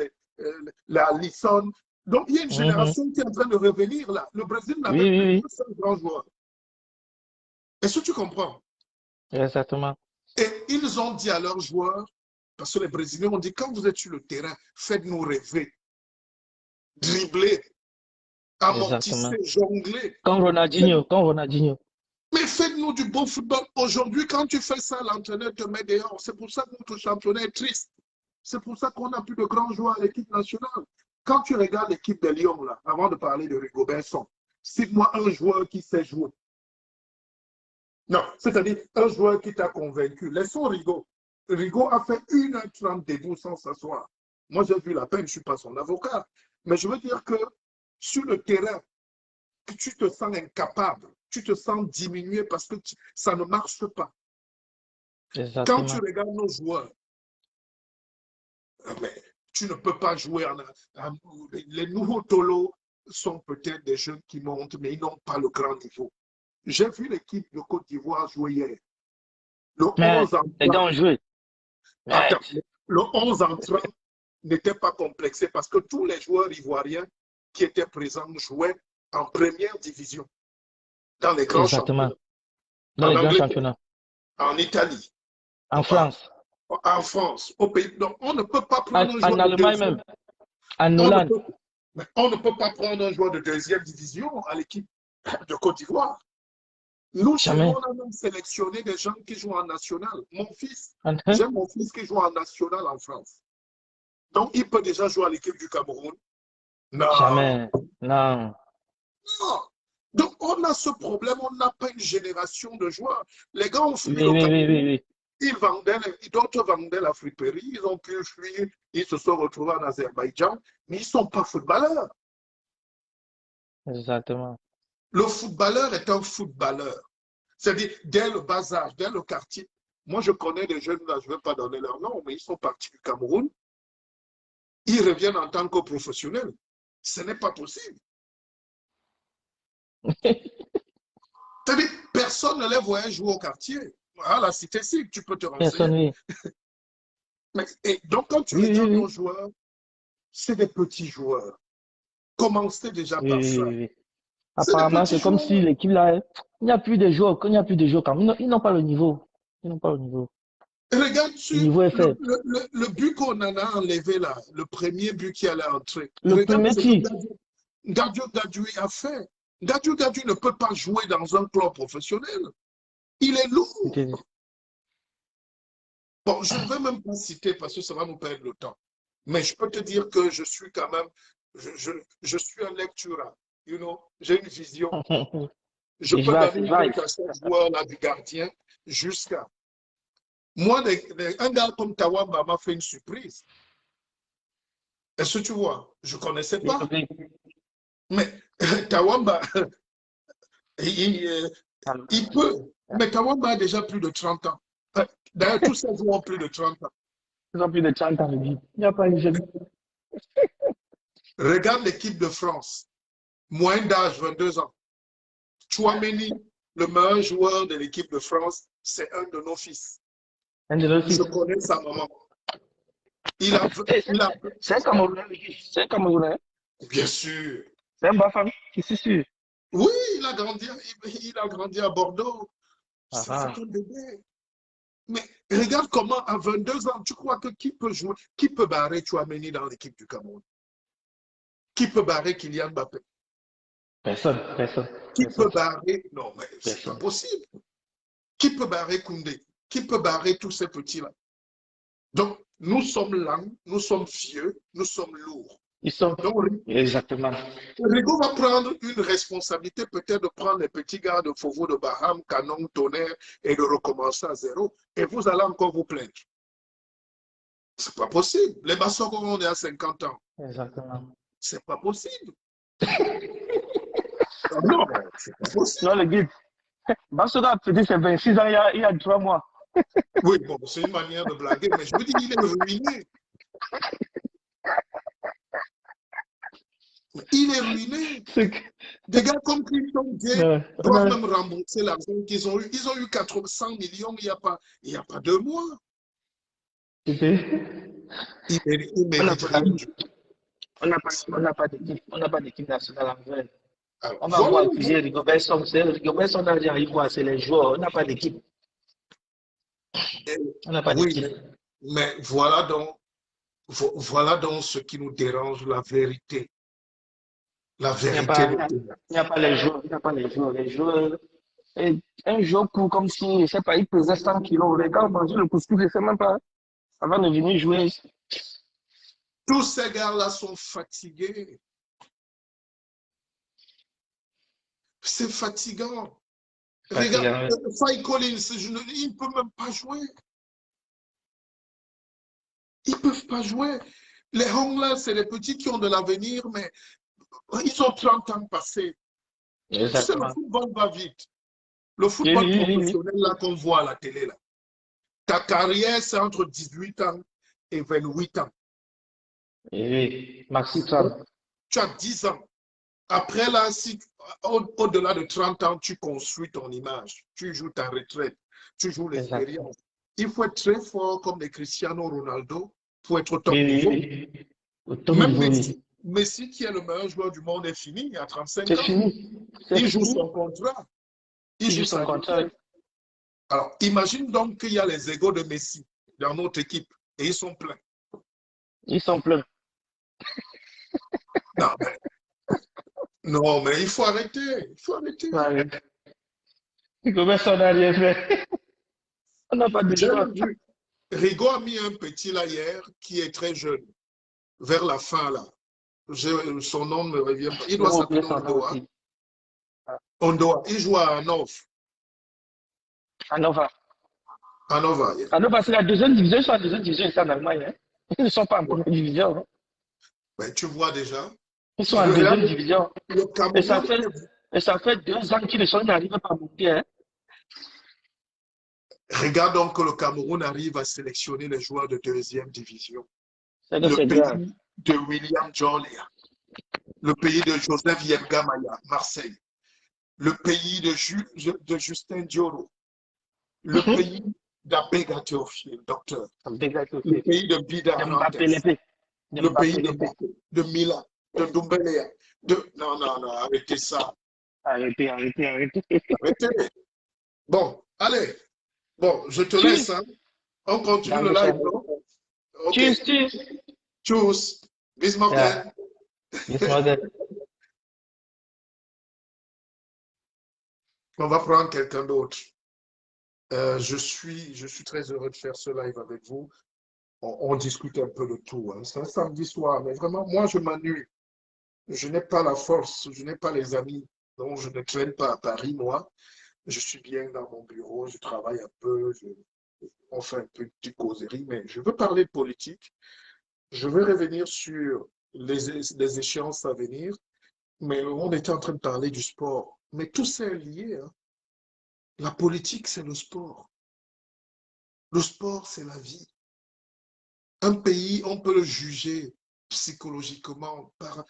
la Alisson. Donc, il y a une Mhm. génération qui est en train de revenir là. Le Brésil Oui, n'avait oui, plus oui. qu'un seul grand joueur. Est-ce que tu comprends? Exactement. Et ils ont dit à leurs joueurs, parce que les Brésiliens ont dit, quand vous êtes sur le terrain, faites-nous rêver, dribbler, Exactement. amortisser, jongler. Comme Faites- Ronaldinho. Comme Ronaldinho. Mais faites-nous du bon football. Aujourd'hui, quand tu fais ça, l'entraîneur te met dehors. C'est pour ça que notre championnat est triste. C'est pour ça qu'on n'a plus de grands joueurs à l'équipe nationale. Quand tu regardes l'équipe de Lyon, là, avant de parler de Rigobert, cite-moi un joueur qui sait jouer. Non, c'est-à-dire un joueur qui t'a convaincu. Laissons Rigaud. Rigaud a fait 1h30 debout sans s'asseoir. Moi, j'ai vu la peine, je ne suis pas son avocat. Mais je veux dire que sur le terrain, que tu te sens incapable, tu te sens diminué parce que ça ne marche pas. Quand tu Exactement. regardes nos joueurs, mais tu ne peux pas jouer les nouveaux Tolos sont peut-être des jeunes qui montent, mais ils n'ont pas le grand niveau. J'ai vu l'équipe de Côte d'Ivoire jouer hier. Le Mais 11 les gars entrant, ont joué. Mais attends, le 11 entrant n'était pas complexé parce que tous les joueurs ivoiriens qui étaient présents jouaient en première division dans les grands exactement. championnats. Dans En les grands Angleterre, championnats. en Italie, En France. en France, au pays. Donc, on ne peut pas prendre un joueur En de Allemagne deuxième. même. En On ne Hollande. peut, on ne peut pas prendre un joueur de deuxième division à l'équipe de Côte d'Ivoire. Nous, chez nous, Jamais. on a même sélectionné des gens qui jouent en national. Mon fils, En- j'ai mon fils qui joue en national en France. Donc, il peut déjà jouer à l'équipe du Cameroun. Non, Jamais. Non. non. Donc, on a ce problème, on n'a pas une génération de joueurs. Les gars ont fui Oui, le oui, oui, Cameroun. oui, D'autres vendaient la friperie, ils ont pu fuir, ils se sont retrouvés en Azerbaïdjan, mais ils ne sont pas footballeurs. oui. Exactement. Le footballeur est un footballeur. C'est-à-dire, dès le bas âge, dès le quartier. Moi, je connais des jeunes, là, je ne vais pas donner leur nom, mais ils sont partis du Cameroun. Ils reviennent en tant que professionnels. Ce n'est pas possible. C'est-à-dire, personne ne les voyait jouer au quartier. À la cité cible, tu peux te renseigner. Personne, oui. Et donc, quand tu Oui, oui, regardes nos oui. joueurs, c'est des petits joueurs. Commencez déjà Oui, par oui, ça. oui, oui. C'est des Apparemment, petits c'est comme si joueurs. l'équipe là, il n'y a plus de joueurs, il n'y a plus de joueurs quand même. Ils n'ont pas le niveau. Ils n'ont pas le niveau. Regarde Le sur niveau est faible. le but qu'on en a enlevé là, le premier but qui allait entrer. Le Regarde premier ce que tir. Gadioui a fait. Gadioui ne peut pas jouer dans un club professionnel. Il est lourd. Bon, je ne vais même pas citer parce que ça va nous perdre le temps. Mais je peux te dire que je suis quand même, je suis un lectura. You know, j'ai une vision. Je peux donner une note à ce joueur-là du gardien jusqu'à. Moi, un gars comme Tawamba m'a fait une surprise. Est-ce que tu vois? Je ne connaissais pas. Mais Tawamba, il peut. Mais Tawamba a déjà plus de 30 ans. D'ailleurs, tous ces joueurs ont plus de 30 ans. Ils ont plus de 30 ans. Il n'y a pas une jeune. Regarde l'équipe de France. Moins d'âge, 22 ans. Tchouaméni, le meilleur joueur de l'équipe de France, c'est un de nos fils. Un de nos fils. Je connais sa maman. C'est un Camerounais. C'est un Camerounais. Bien sûr. C'est un Bafam. C'est sûr. Oui, il a grandi à Bordeaux. C'est un bébé. Mais regarde comment, à 22 ans, tu crois que qui peut jouer, qui peut barrer Tchouaméni dans l'équipe du Cameroun? Qui peut barrer Kylian Mbappé? Personne. Qui peut barrer? Non, mais c'est pas possible. Qui peut barrer Koundé? Qui peut barrer tous ces petits-là? Donc, nous sommes lents, nous sommes vieux, nous sommes lourds. Ils sont. Donc, exactement. Rigo va prendre une responsabilité, peut-être de prendre les petits gars de Fauveau, de Baham, Canon, Tonnerre et de recommencer à zéro. Et vous allez encore vous plaindre. C'est pas possible. Les Bassoko, on est à 50 ans. Exactement. C'est pas possible. Non, c'est pas possible. Non, le guide. Bassoko a fait ses 26 ans il y a 3 mois. Oui, bon, c'est une manière de blaguer, mais je veux dire, il est ruiné. Il est ruiné. Des gars comme Clinton doivent même rembourser l'argent qu'ils ont eu. Ils ont eu 400 millions il n'y a pas 2 mois. On n'a pas d'équipe nationale en vrai. On va Voilà. voir accuser Rigobert Song. Rigobert Song a dit à Ivoire, c'est les joueurs. On n'a pas d'équipe. On n'a pas d'équipe. Mais voilà donc ce qui nous dérange, la vérité. La vérité. Il n'y a pas les joueurs. Il n'y a pas les joueurs. Les joueurs. Un joueur court comme si, je ne sais pas, il pesait 100 kilos. Les gars, manger le couscous, je ne sais même pas. Avant de venir jouer. Tous ces gars-là sont fatigués. C'est fatigant. Regarde, Faye Collins, ils ne peuvent même pas jouer. Ils ne peuvent pas jouer. Les Hongla, c'est les petits qui ont de l'avenir, mais ils ont 30 ans passés. Tu sais, le Exactement. football va vite. Le Oui, football oui, oui, oui. professionnel, là, qu'on voit à la télé, là. Ta carrière, c'est entre 18 ans et 28 ans. Oui, oui. Maxi 30. Tu as 10 ans. Après, là, si au-delà de 30 ans, tu construis ton image, tu joues ta retraite, tu joues Exactement. l'expérience. Il faut être très fort comme les Cristiano Ronaldo pour être au top Oui, oui, niveau. oui. Au top Même niveau, Messi, oui. Messi, qui est le meilleur joueur du monde, est fini, il a 35 C'est ans. fini. C'est Il joue fini. son contrat, il Il joue joue son sa contrat. retraite. Alors, imagine donc qu'il y a les égos de Messi dans notre équipe et ils sont pleins. Ils sont pleins. Non, mais, non, mais il faut arrêter. Il faut arrêter. Ouais. Comment ça, on n'a rien fait? On n'a pas de J'ai choix. vu. Rigaud a mis un petit là hier qui est très jeune, vers la fin là. Son nom ne me revient pas. Il J'ai doit oublié s'appeler son nom Ondoa. aussi. Ondoa. Il joue à Hanov. Hannover. Hanova. Yeah. Hannover, c'est la deuxième division. Ils sont en deuxième division ici en Allemagne. Hein. Ils ne sont pas en Ouais. première division. Hein. Ben, tu vois déjà. Ils sont en deuxième division. Le Et ça Cameroun, fait, et ça fait 2 ans qu'ils ne sont n'arrivent pas à monter. Hein. regarde donc que le Cameroun arrive à sélectionner les joueurs de deuxième division. C'est que Le c'est grave. pays de William Jolia. Le pays de Joseph Yergamaya, Marseille. Le pays de Justin Dioro. Le pays d'Abega Théophile, docteur. Le pays de Vida De Hernandez. Mbappé l'épée. De Le pays Mbappé de l'épée. Mbappé, de Milan, de Doumbelea. Non, non, non, arrêtez ça. Arrêtez, arrêtez, arrêtez. Arrêtez. Bon, allez. Bon, je te laisse. Tchuss. Hein. On continue Dans le le live, champ. non? OK. Tchuss, tchuss. Tchuss. Bis morgen. Ja, bis morgen. On va prendre quelqu'un d'autre. Je suis très heureux de faire ce live avec vous. On discute un peu de tout. Hein. C'est un samedi soir, mais vraiment, moi, je m'ennuie. Je n'ai pas la force, je n'ai pas les amis. Donc, je ne traîne pas à Paris, moi. Je suis bien dans mon bureau, je travaille un peu, on fait un peu de petite causerie, mais je veux parler de politique. Je veux revenir sur les échéances à venir, mais on était en train de parler du sport. Mais tout ça est lié. Hein. La politique, c'est le sport. Le sport, c'est la vie. Un pays, on peut le juger psychologiquement par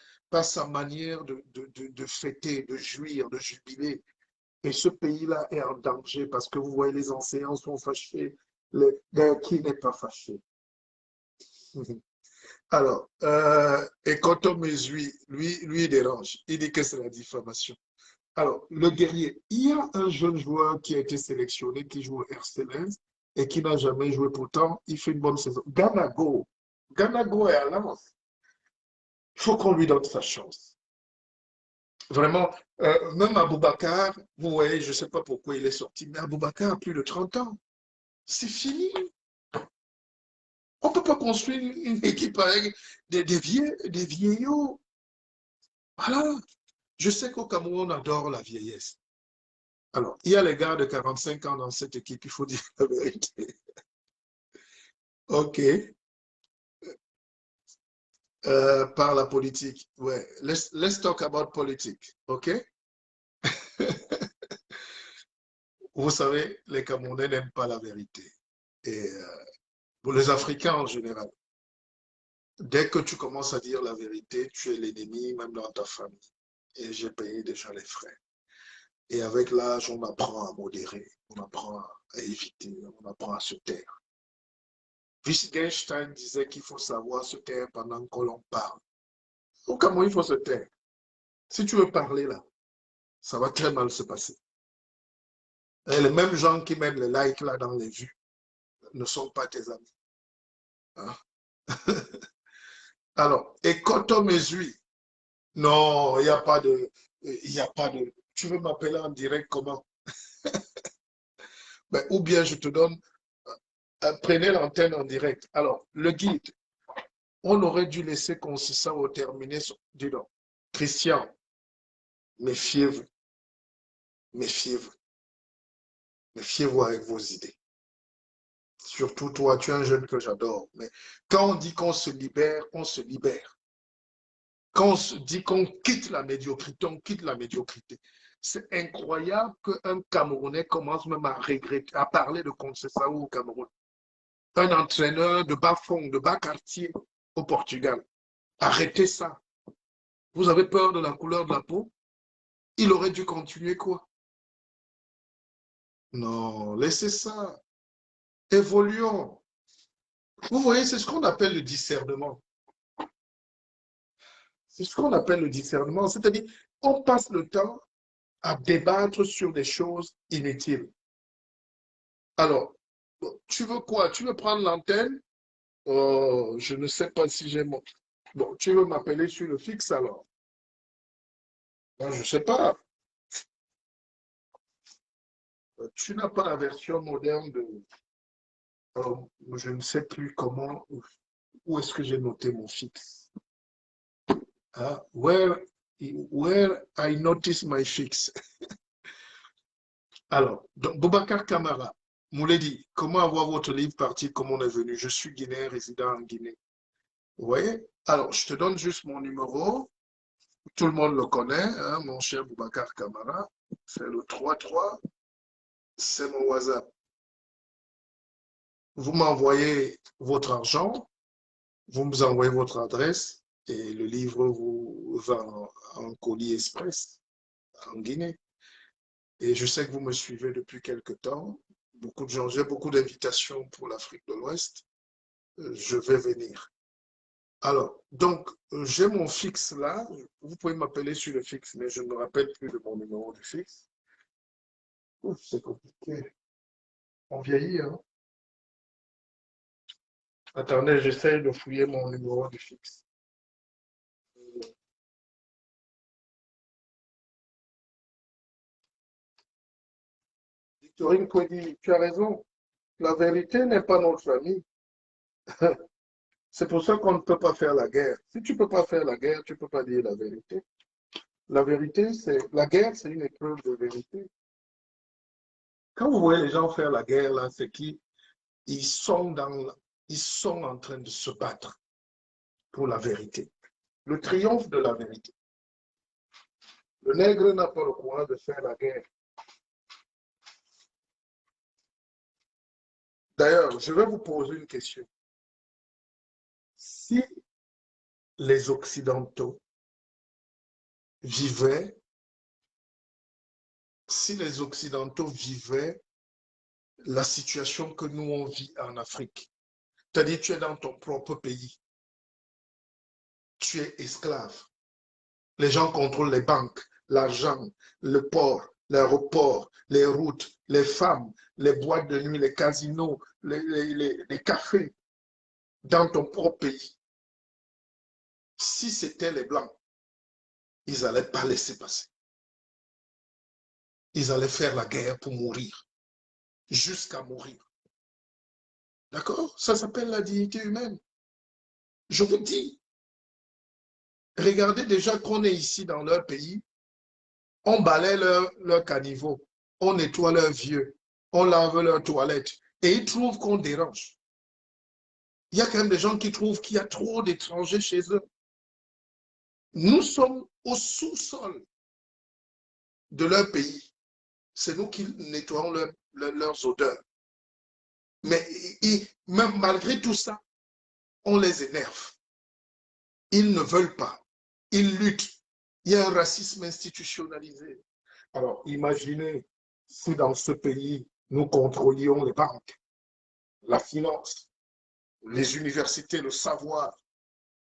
sa manière de fêter, de jouir, de jubiler. Et ce pays-là est en danger parce que vous voyez, les enseignants sont fâchés. Qui n'est pas fâché? Alors, et quand on me suit, lui, il dérange. Il dit que c'est la diffamation. Alors, le guerrier, il y a un jeune joueur qui a été sélectionné, qui joue au RC Lens et qui n'a jamais joué. Pourtant, il fait une bonne saison. Ganago. Ganago est à Lens. Il faut qu'on lui donne sa chance. Vraiment, même Aboubacar, vous voyez, je ne sais pas pourquoi il est sorti, mais Aboubacar a plus de 30 ans. C'est fini. On ne peut pas construire une équipe avec des vieillots. Voilà. Je sais qu'au Cameroun, on adore la vieillesse. Alors, il y a les gars de 45 ans dans cette équipe, il faut dire la vérité. OK. Par la politique. Ouais. Let's talk about politics. OK? Vous savez, les Camerounais n'aiment pas la vérité. Et pour les Africains en général, dès que tu commences à dire la vérité, tu es l'ennemi, même dans ta famille. Et j'ai payé déjà les frais. Et avec l'âge, on apprend à modérer, on apprend à éviter, on apprend à se taire. Wittgenstein disait qu'il faut savoir se taire pendant que l'on parle. Au Cameroun, il faut se taire. Si tu veux parler là, ça va très mal se passer. Et les mêmes gens qui mettent les likes là dans les vues ne sont pas tes amis. Hein? Alors, et quand on mesure, non, il n'y a pas de, tu veux m'appeler en direct comment? Ben, ou bien je te donne, prenez l'antenne en direct. Alors, le guide, on aurait dû laisser Conceição terminer. Dis donc, Christian, méfiez-vous, méfiez-vous, méfiez-vous avec vos idées. Surtout toi, tu es un jeune que j'adore. Mais quand on dit qu'on se libère, on se libère. Quand on se dit qu'on quitte la médiocrité, on quitte la médiocrité. C'est incroyable qu'un Camerounais commence même à regretter, à parler de Conceição au Cameroun. Un entraîneur de bas fond, de bas quartier au Portugal. Arrêtez ça. Vous avez peur de la couleur de la peau? Il aurait dû continuer quoi? Non, laissez ça. Évoluons. Vous voyez, c'est ce qu'on appelle le discernement. C'est ce qu'on appelle le discernement. C'est-à-dire, on passe le temps à débattre sur des choses inutiles. Alors, tu veux quoi? Tu veux prendre l'antenne? Je ne sais pas si j'ai mon... Bon, tu veux m'appeler sur le fixe alors? Ben, je ne sais pas. Tu n'as pas la version moderne de... je ne sais plus comment... Où est-ce que j'ai noté mon fixe? Where I notice my fix. Alors, donc, Boubacar Camara, Mouledi, comment avoir votre livre parti, comment on est venu? Je suis guinéen, résident en Guinée. Vous voyez? Alors, je te donne juste mon numéro. Tout le monde le connaît, hein, mon cher Boubacar Camara. C'est le 33. C'est mon WhatsApp. Vous m'envoyez votre argent, vous me envoyez votre adresse et le livre vous va en colis express en Guinée. Et je sais que vous me suivez depuis quelque temps. Beaucoup de gens, j'ai beaucoup d'invitations pour l'Afrique de l'Ouest. Je vais venir. Alors, donc, j'ai mon fixe là. Vous pouvez m'appeler sur le fixe, mais je ne me rappelle plus de mon numéro de fixe. C'est compliqué. On vieillit, hein? Attendez, j'essaie de fouiller mon numéro de fixe. Victorine Kouedi, tu as raison. La vérité n'est pas notre amie. C'est pour ça qu'on ne peut pas faire la guerre. Si tu ne peux pas faire la guerre, tu ne peux pas dire la vérité. La vérité, c'est... La guerre, c'est une épreuve de vérité. Quand vous voyez les gens faire la guerre, là, c'est qu'ils sont en train de se battre pour la vérité. Le triomphe de la vérité. Le nègre n'a pas le courage de faire la guerre. D'ailleurs, je vais vous poser une question. Si les Occidentaux vivaient la situation que nous on vit en Afrique, c'est-à-dire tu es dans ton propre pays, tu es esclave, les gens contrôlent les banques, l'argent, le port, l'aéroport, les routes, les femmes, les boîtes de nuit, les casinos, les cafés, dans ton propre pays. Si c'était les Blancs, ils n'allaient pas laisser passer. Ils allaient faire la guerre pour mourir, jusqu'à mourir. D'accord? Ça s'appelle la dignité humaine. Je vous dis, regardez déjà qu'on est ici dans leur pays, on balaie leur caniveau, on nettoie leurs vieux, on lave leurs toilettes, et ils trouvent qu'on dérange. Il y a quand même des gens qui trouvent qu'il y a trop d'étrangers chez eux. Nous sommes au sous-sol de leur pays. C'est nous qui nettoyons leurs odeurs. Mais même malgré tout ça, on les énerve. Ils ne veulent pas. Ils luttent. Il y a un racisme institutionnalisé. Alors, imaginez si dans ce pays, nous contrôlions les banques, la finance, les universités, le savoir,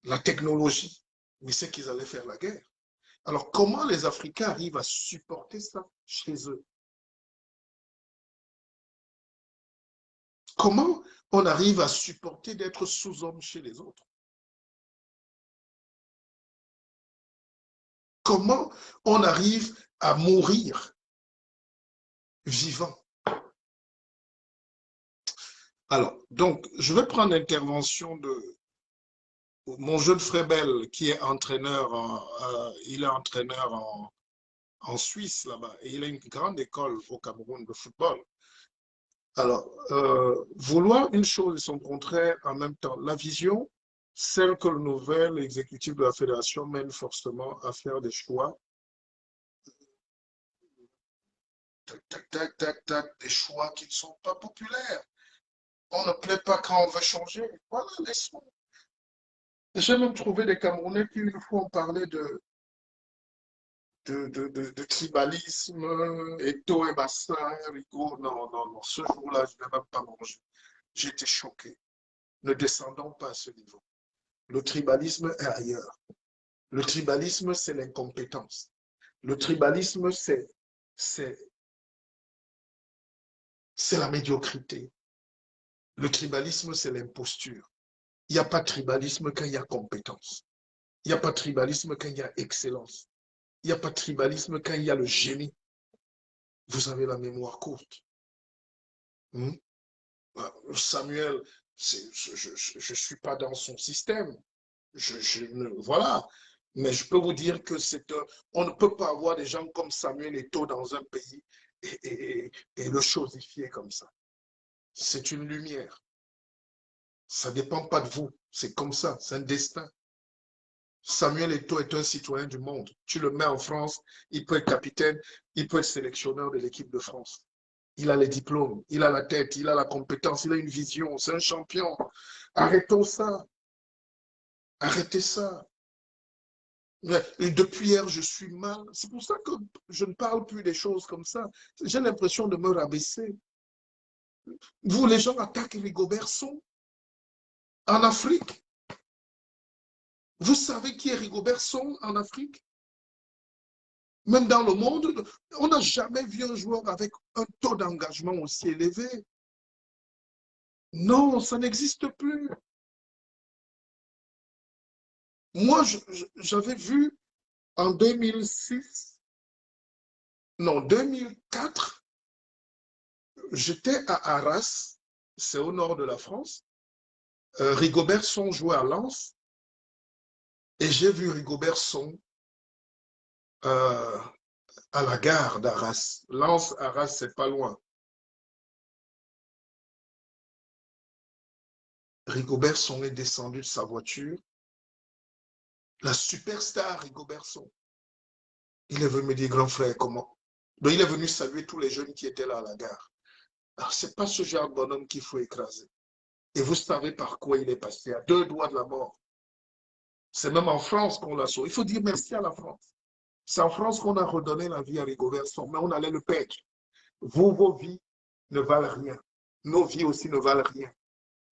la technologie. Mais c'est qu'ils allaient faire la guerre. Alors, comment les Africains arrivent à supporter ça chez eux? Comment on arrive à supporter d'être sous-homme chez les autres? Comment on arrive à mourir vivant? Alors, donc, je vais prendre l'intervention de mon jeune frère Bell, qui est entraîneur, il est entraîneur en Suisse là-bas, et il a une grande école au Cameroun de football. Alors, vouloir une chose et son contraire en même temps. La vision, celle que le nouvel exécutif de la fédération mène forcément à faire des choix. Tac, tac, tac, tac, tac, des choix qui ne sont pas populaires. On ne plaît pas quand on veut changer. Voilà, laissons. J'ai même trouvé des Camerounais qui, une fois, ont parlé de tribalisme, Eto et Bassa, Rigaud. Non, non, non. Ce jour-là, je n'ai même pas mangé. J'étais choqué. Ne descendons pas à ce niveau. Le tribalisme est ailleurs. Le tribalisme, c'est l'incompétence. Le tribalisme, c'est la médiocrité. Le tribalisme, c'est l'imposture. Il n'y a pas de tribalisme quand il y a compétence. Il n'y a pas de tribalisme quand il y a excellence. Il n'y a pas de tribalisme quand il y a le génie. Vous avez la mémoire courte. Hmm? Samuel, je ne suis pas dans son système. Voilà. Mais je peux vous dire que on ne peut pas avoir des gens comme Samuel Eto'o dans un pays et le chosifier comme ça. C'est une lumière. Ça ne dépend pas de vous. C'est comme ça. C'est un destin. Samuel Eto'o est un citoyen du monde. Tu le mets en France, il peut être capitaine, il peut être sélectionneur de l'équipe de France. Il a les diplômes, il a la tête, il a la compétence, il a une vision, c'est un champion. Arrêtons ça. Arrêtez ça. Et depuis hier, je suis mal. C'est pour ça que je ne parle plus des choses comme ça. J'ai l'impression de me rabaisser. Vous, les gens attaquent Rigobert Song en Afrique. Vous savez qui est Rigobert Song en Afrique? Même dans le monde, on n'a jamais vu un joueur avec un taux d'engagement aussi élevé. Non, ça n'existe plus. Moi, j'avais vu en 2006, non, 2004, j'étais à Arras, c'est au nord de la France. Rigobert Song jouait à Lens et j'ai vu Rigobert Song à la gare d'Arras. Lens, Arras, c'est pas loin. Rigobert Song est descendu de sa voiture. La superstar Rigobert Song. Il est venu me dire, grand frère, comment? Donc, il est venu saluer tous les jeunes qui étaient là à la gare. Alors, ce n'est pas ce genre de bonhomme qu'il faut écraser. Et vous savez par quoi il est passé, à 2 doigts de la mort. C'est même en France qu'on l'a sauvé. Il faut dire merci à la France. C'est en France qu'on a redonné la vie à Rigobert Song, mais on allait le perdre. Vous, vos vies ne valent rien. Nos vies aussi ne valent rien.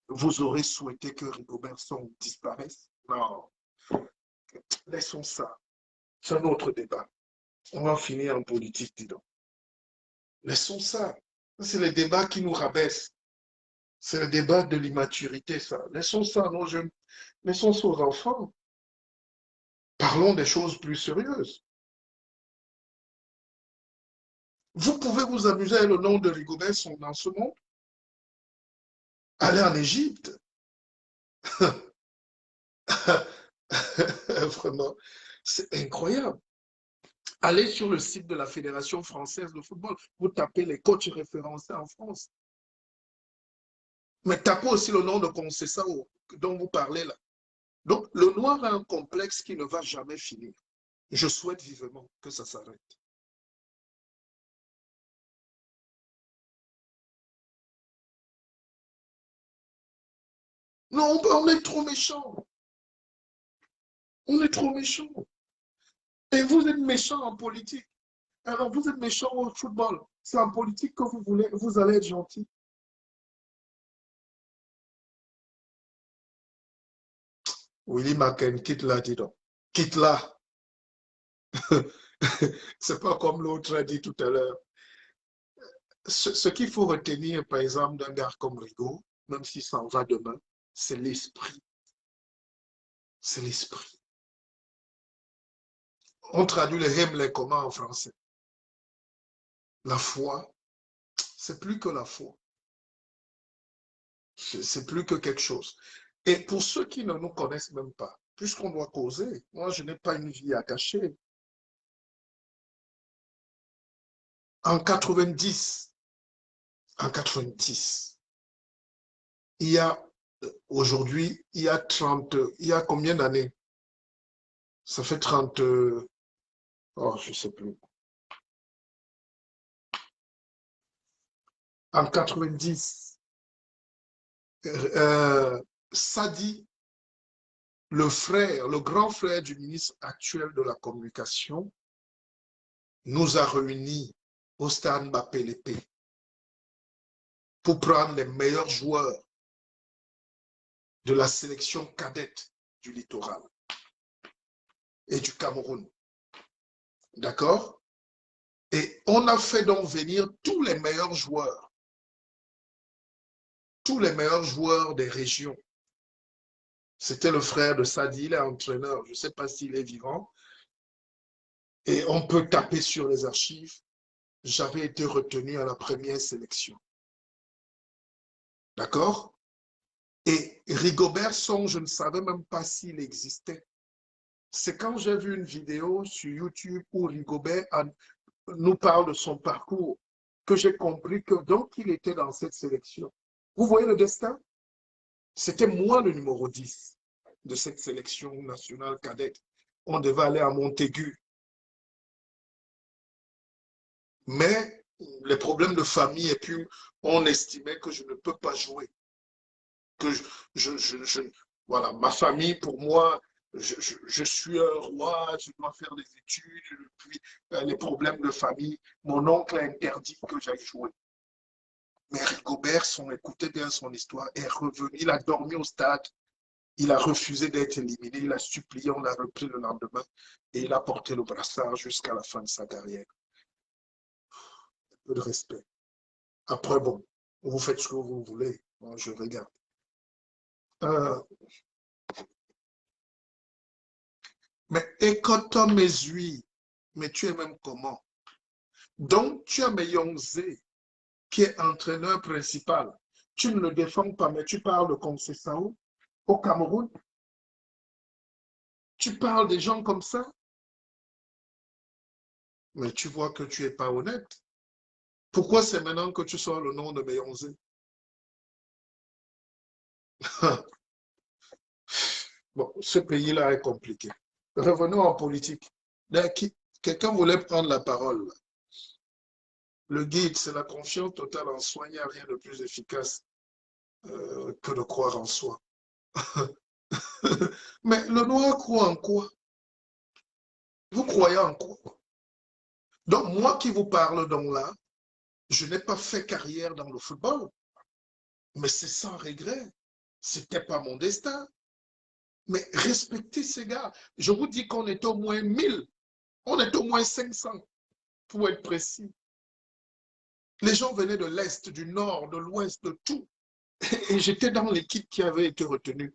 Vous aurez souhaité que Rigobert Song disparaisse? Non. Laissons ça. C'est un autre débat. On va finir en politique, dis donc. Laissons ça. C'est le débat qui nous rabaisse. C'est le débat de l'immaturité, ça. Laissons ça à nos jeunes. Laissons ça aux enfants. Parlons des choses plus sérieuses. Vous pouvez vous amuser avec le nom de Rigobert Song dans ce monde. Allez en Égypte. Vraiment, c'est incroyable. Allez sur le site de la Fédération française de football. Vous tapez les coachs référencés en France. Mais tapez aussi le nom de Conceição dont vous parlez là. Donc, le noir a un complexe qui ne va jamais finir. Je souhaite vivement que ça s'arrête. Non, on est trop méchants. On est trop méchants. Et vous êtes méchants en politique. Alors, vous êtes méchants au football. C'est en politique que vous allez être gentil. Willy Maken, quitte-la, dis donc. Quitte-la. C'est pas comme l'autre a dit tout à l'heure. Ce qu'il faut retenir, par exemple, d'un gars comme Rigaud, même s'il s'en va demain, c'est l'esprit. C'est l'esprit. On traduit le Hemley comment en français? La foi, c'est plus que la foi. C'est plus que quelque chose. Et pour ceux qui ne nous connaissent même pas, puisqu'on doit causer, moi je n'ai pas une vie à cacher. En 90, en 90. Il y a, aujourd'hui, il y a 30, il y a combien d'années? Ça fait 30, oh, je ne sais plus. En 90, Sadi, le grand frère du ministre actuel de la communication, nous a réunis au stade Mbappé-Lépée pour prendre les meilleurs joueurs de la sélection cadette du littoral et du Cameroun. D'accord? Et on a fait donc venir tous les meilleurs joueurs des régions. C'était le frère de Sadi, il est entraîneur, je ne sais pas s'il est vivant. Et on peut taper sur les archives. J'avais été retenu à la première sélection. D'accord? Et Rigobert Song, je ne savais même pas s'il existait. C'est quand j'ai vu une vidéo sur YouTube où Rigobert nous parle de son parcours que j'ai compris que donc il était dans cette sélection. Vous voyez le destin? C'était moi le numéro 10 de cette sélection nationale cadette. On devait aller à Montaigu. Mais les problèmes de famille et puis on estimait que je ne peux pas jouer. Que voilà, ma famille, pour moi, je suis un roi, je dois faire des études, puis les problèmes de famille, mon oncle a interdit que j'aille jouer. Mais Rigobert, écoutez bien son histoire, est revenu, il a dormi au stade, il a refusé d'être éliminé, il a supplié, on l'a repris le lendemain et il a porté le brassard jusqu'à la fin de sa carrière. Un peu de respect. Après, bon, vous faites ce que vous voulez, moi, je regarde. Mais écoute mes huiles, mais tu es même comment? Donc, tu as Meyongzé, qui est entraîneur principal. Tu ne le défends pas, mais tu parles de Conceição au Cameroun. Tu parles des gens comme ça. Mais tu vois que tu n'es pas honnête. Pourquoi c'est maintenant que tu sors le nom de Meyongzé? Bon, ce pays-là est compliqué. Revenons en politique. Quelqu'un voulait prendre la parole. Le guide, c'est la confiance totale en soi. Il n'y a rien de plus efficace que de croire en soi. Mais le noir croit en quoi? Vous croyez en quoi? Donc, moi qui vous parle donc là, je n'ai pas fait carrière dans le football. Mais c'est sans regret. Ce n'était pas mon destin. Mais respectez ces gars. Je vous dis qu'on est au moins 1000. On est au moins 500, pour être précis. Les gens venaient de l'Est, du Nord, de l'Ouest, de tout. Et j'étais dans l'équipe qui avait été retenue.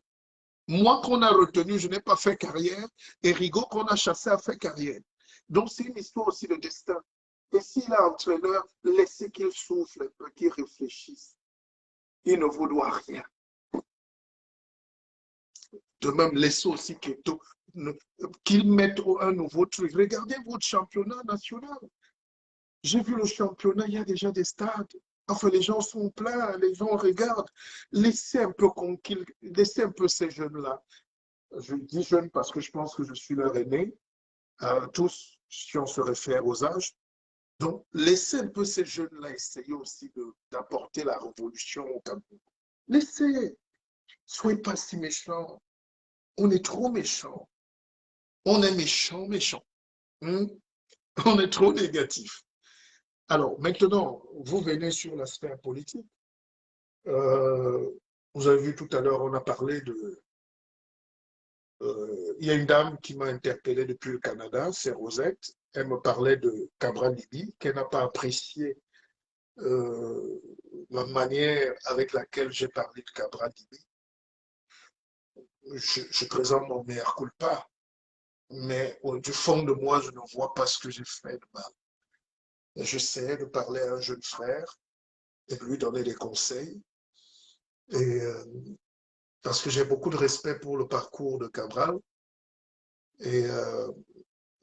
Moi qu'on a retenu, je n'ai pas fait carrière. Et Rigaud qu'on a chassé a fait carrière. Donc c'est une histoire aussi de destin. Et s'il est entraîneur, laissez qu'il souffle un peu, qu'il réfléchisse. Il ne vous doit rien. De même, laissez aussi qu'il mette un nouveau truc. Regardez votre championnat national. J'ai vu le championnat, il y a déjà des stades. Enfin, les gens sont pleins, les gens regardent. Laissez un peu ces jeunes-là. Je dis jeunes parce que je pense que je suis leur aîné. Tous, si on se réfère aux âges. Donc, laissez un peu ces jeunes-là essayer aussi d'apporter la révolution au Cameroun. Laissez. Soyez pas si méchants. On est trop méchants. On est méchants. On est trop négatif. Alors, maintenant, vous venez sur l'aspect politique. Vous avez vu tout à l'heure, on a parlé de... il y a une dame qui m'a interpellé depuis le Canada, c'est Rosette. Elle me parlait de Cabral Libi, qu'elle n'a pas apprécié la manière avec laquelle j'ai parlé de Cabral Libi. Je présente mon meilleur culpa, mais du fond de moi, je ne vois pas ce que j'ai fait de mal. J'essayais de parler à un jeune frère et de lui donner des conseils. Et parce que j'ai beaucoup de respect pour le parcours de Cabral.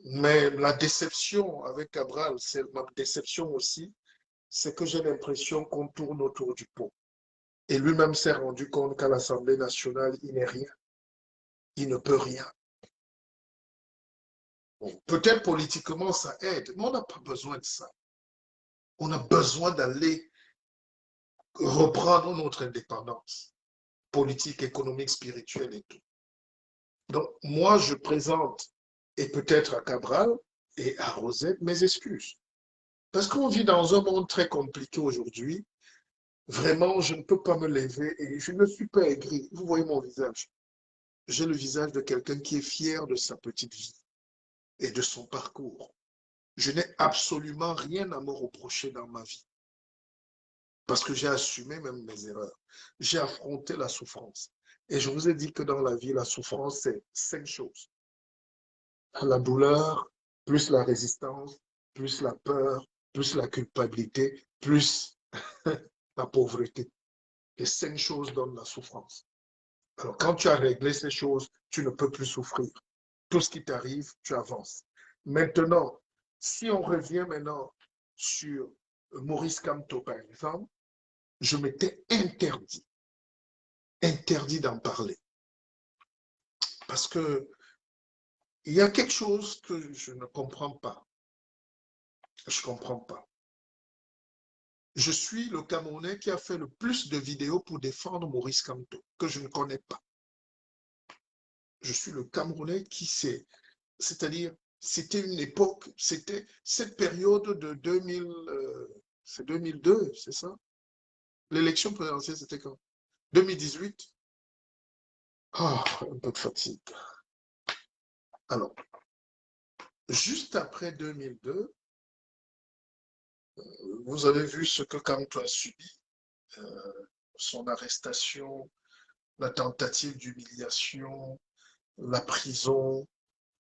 Mais la déception avec Cabral, c'est ma déception aussi, c'est que j'ai l'impression qu'on tourne autour du pot. Et lui-même s'est rendu compte qu'à l'Assemblée nationale, il n'est rien. Il ne peut rien. Bon, peut-être politiquement, ça aide, mais on n'a pas besoin de ça. On a besoin d'aller reprendre notre indépendance politique, économique, spirituelle et tout. Donc, moi, je présente, et peut-être à Cabral et à Rosette, mes excuses. Parce qu'on vit dans un monde très compliqué aujourd'hui. Vraiment, je ne peux pas me lever et je ne suis pas aigri. Vous voyez mon visage. J'ai le visage de quelqu'un qui est fier de sa petite vie et de son parcours. Je n'ai absolument rien à me reprocher dans ma vie. Parce que j'ai assumé même mes erreurs. J'ai affronté la souffrance. Et je vous ai dit que dans la vie, la souffrance, c'est 5 choses. La douleur, plus la résistance, plus la peur, plus la culpabilité, plus la pauvreté. Les 5 choses donnent la souffrance. Alors, quand tu as réglé ces choses, tu ne peux plus souffrir. Tout ce qui t'arrive, tu avances. Maintenant, si on revient maintenant sur Maurice Kamto, par exemple, je m'étais interdit d'en parler. Parce que il y a quelque chose que je ne comprends pas. Je ne comprends pas. Je suis le Camerounais qui a fait le plus de vidéos pour défendre Maurice Kamto, que je ne connais pas. Je suis le Camerounais qui sait, c'est-à-dire, c'était une époque, c'était cette période de 2000, c'est 2002, c'est ça? L'élection présidentielle, c'était quand? 2018? Ah, un peu de fatigue. Alors, juste après 2002, vous avez vu ce que Kamto a subi, son arrestation, la tentative d'humiliation, la prison.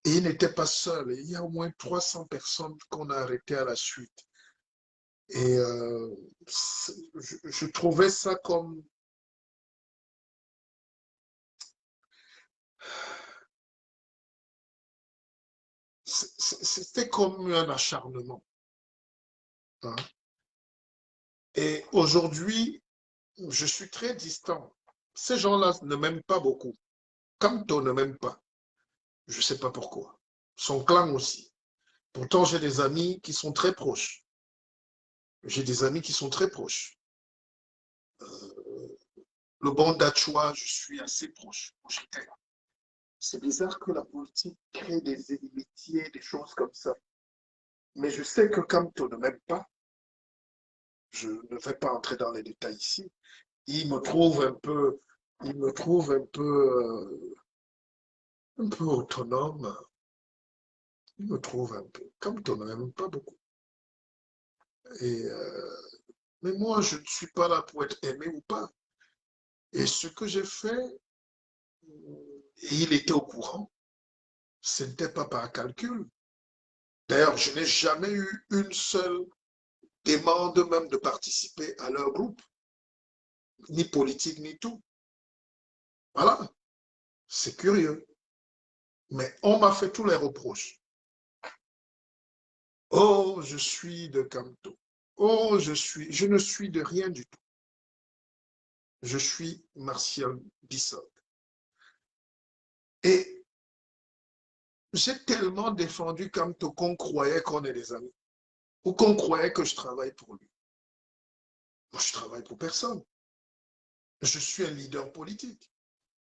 Et il n'était pas seul. Il y a au moins 300 personnes qu'on a arrêtées à la suite. Et je trouvais ça comme... C'était comme un acharnement. Hein. Et aujourd'hui, je suis très distant. Ces gens-là ne m'aiment pas beaucoup. Kamto ne m'aime pas. Je ne sais pas pourquoi. Son clan aussi. Pourtant, j'ai des amis qui sont très proches. J'ai des amis qui sont très proches. Le bon Dachua, je suis assez proche. C'est bizarre que la politique crée des inimitiés, des choses comme ça. Mais je sais que Kamto ne m'aime pas. Je ne vais pas entrer dans les détails ici. Il me trouve un peu, il me trouve un peu autonome. Il me trouve un peu. Kamto ne m'aime pas beaucoup. Et, mais moi, je ne suis pas là pour être aimé ou pas. Et ce que j'ai fait, et il était au courant, ce n'était pas par calcul. D'ailleurs, je n'ai jamais eu une seule demande même de participer à leur groupe, ni politique, ni tout. Voilà, c'est curieux. Mais on m'a fait tous les reproches. Oh, je suis de Kamto. Oh, je ne suis de rien du tout. Je suis Martial Bissot. Et j'ai tellement défendu Kamto qu'on croyait qu'on est des amis. Ou qu'on croyait que je travaille pour lui. Moi, je travaille pour personne. Je suis un leader politique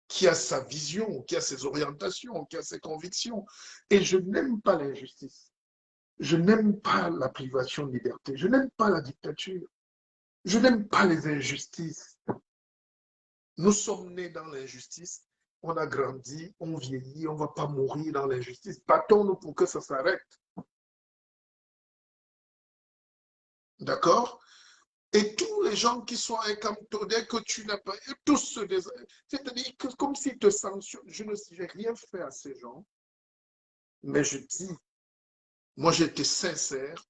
qui a sa vision, qui a ses orientations, qui a ses convictions. Et je n'aime pas l'injustice. Je n'aime pas la privation de liberté. Je n'aime pas la dictature. Je n'aime pas les injustices. Nous sommes nés dans l'injustice. On a grandi, on vieillit, on ne va pas mourir dans l'injustice. Battons-nous pour que ça s'arrête. D'accord? Et tous les gens qui sont à Kamto, dès que tu n'as pas... Tous se c'est-à-dire que comme s'ils te sanctionnent. Je n'ai rien fait à ces gens. Mais je dis, moi j'étais sincère.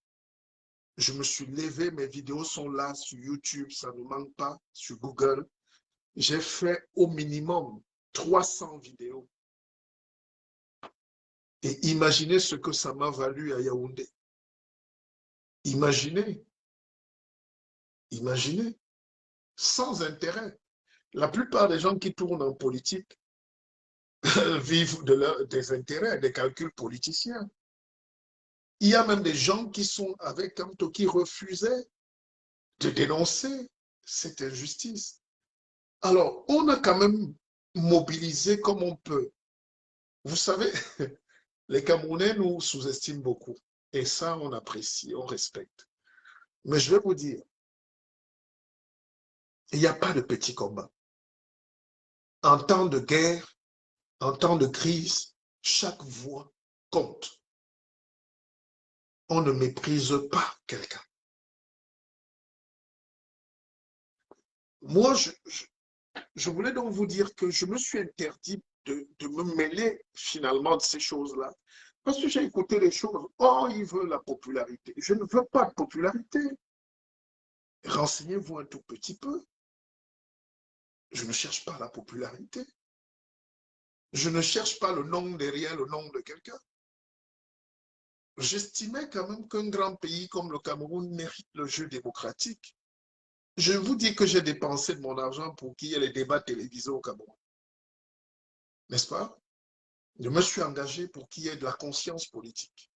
Je me suis levé, mes vidéos sont là sur YouTube, ça ne manque pas, sur Google. J'ai fait au minimum 300 vidéos. Et imaginez ce que ça m'a valu à Yaoundé. Imaginez. Imaginez, sans intérêt. La plupart des gens qui tournent en politique vivent des intérêts, des calculs politiciens. Il y a même des gens qui sont avec Kamto qui refusaient de dénoncer cette injustice. Alors, on a quand même mobilisé comme on peut. Vous savez, les Camerounais nous sous-estiment beaucoup. Et ça, on apprécie, on respecte. Mais je vais vous dire, il n'y a pas de petits combats. En temps de guerre, en temps de crise, chaque voix compte. On ne méprise pas quelqu'un. Moi, je voulais donc vous dire que je me suis interdit de me mêler finalement de ces choses-là. Parce que j'ai écouté les choses. Oh, il veut la popularité. Je ne veux pas de popularité. Renseignez-vous un tout petit peu. Je ne cherche pas la popularité. Je ne cherche pas le nom derrière le nom de quelqu'un. J'estimais quand même qu'un grand pays comme le Cameroun mérite le jeu démocratique. Je vous dis que j'ai dépensé de mon argent pour qu'il y ait les débats télévisés au Cameroun. N'est-ce pas? Je me suis engagé pour qu'il y ait de la conscience politique.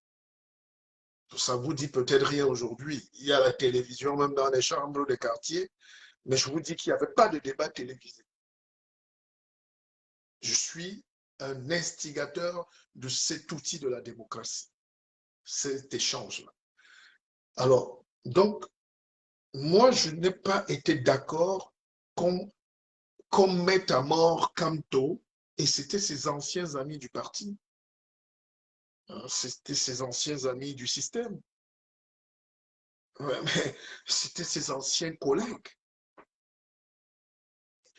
Ça vous dit peut-être rien aujourd'hui. Il y a la télévision même dans les chambres des quartiers, mais je vous dis qu'il n'y avait pas de débat télévisé. Je suis un instigateur de cet outil de la démocratie, cet échange-là. Alors, donc, moi, je n'ai pas été d'accord qu'on mette à mort Kamto, et c'était ses anciens amis du parti. C'était ses anciens amis du système. Mais c'était ses anciens collègues.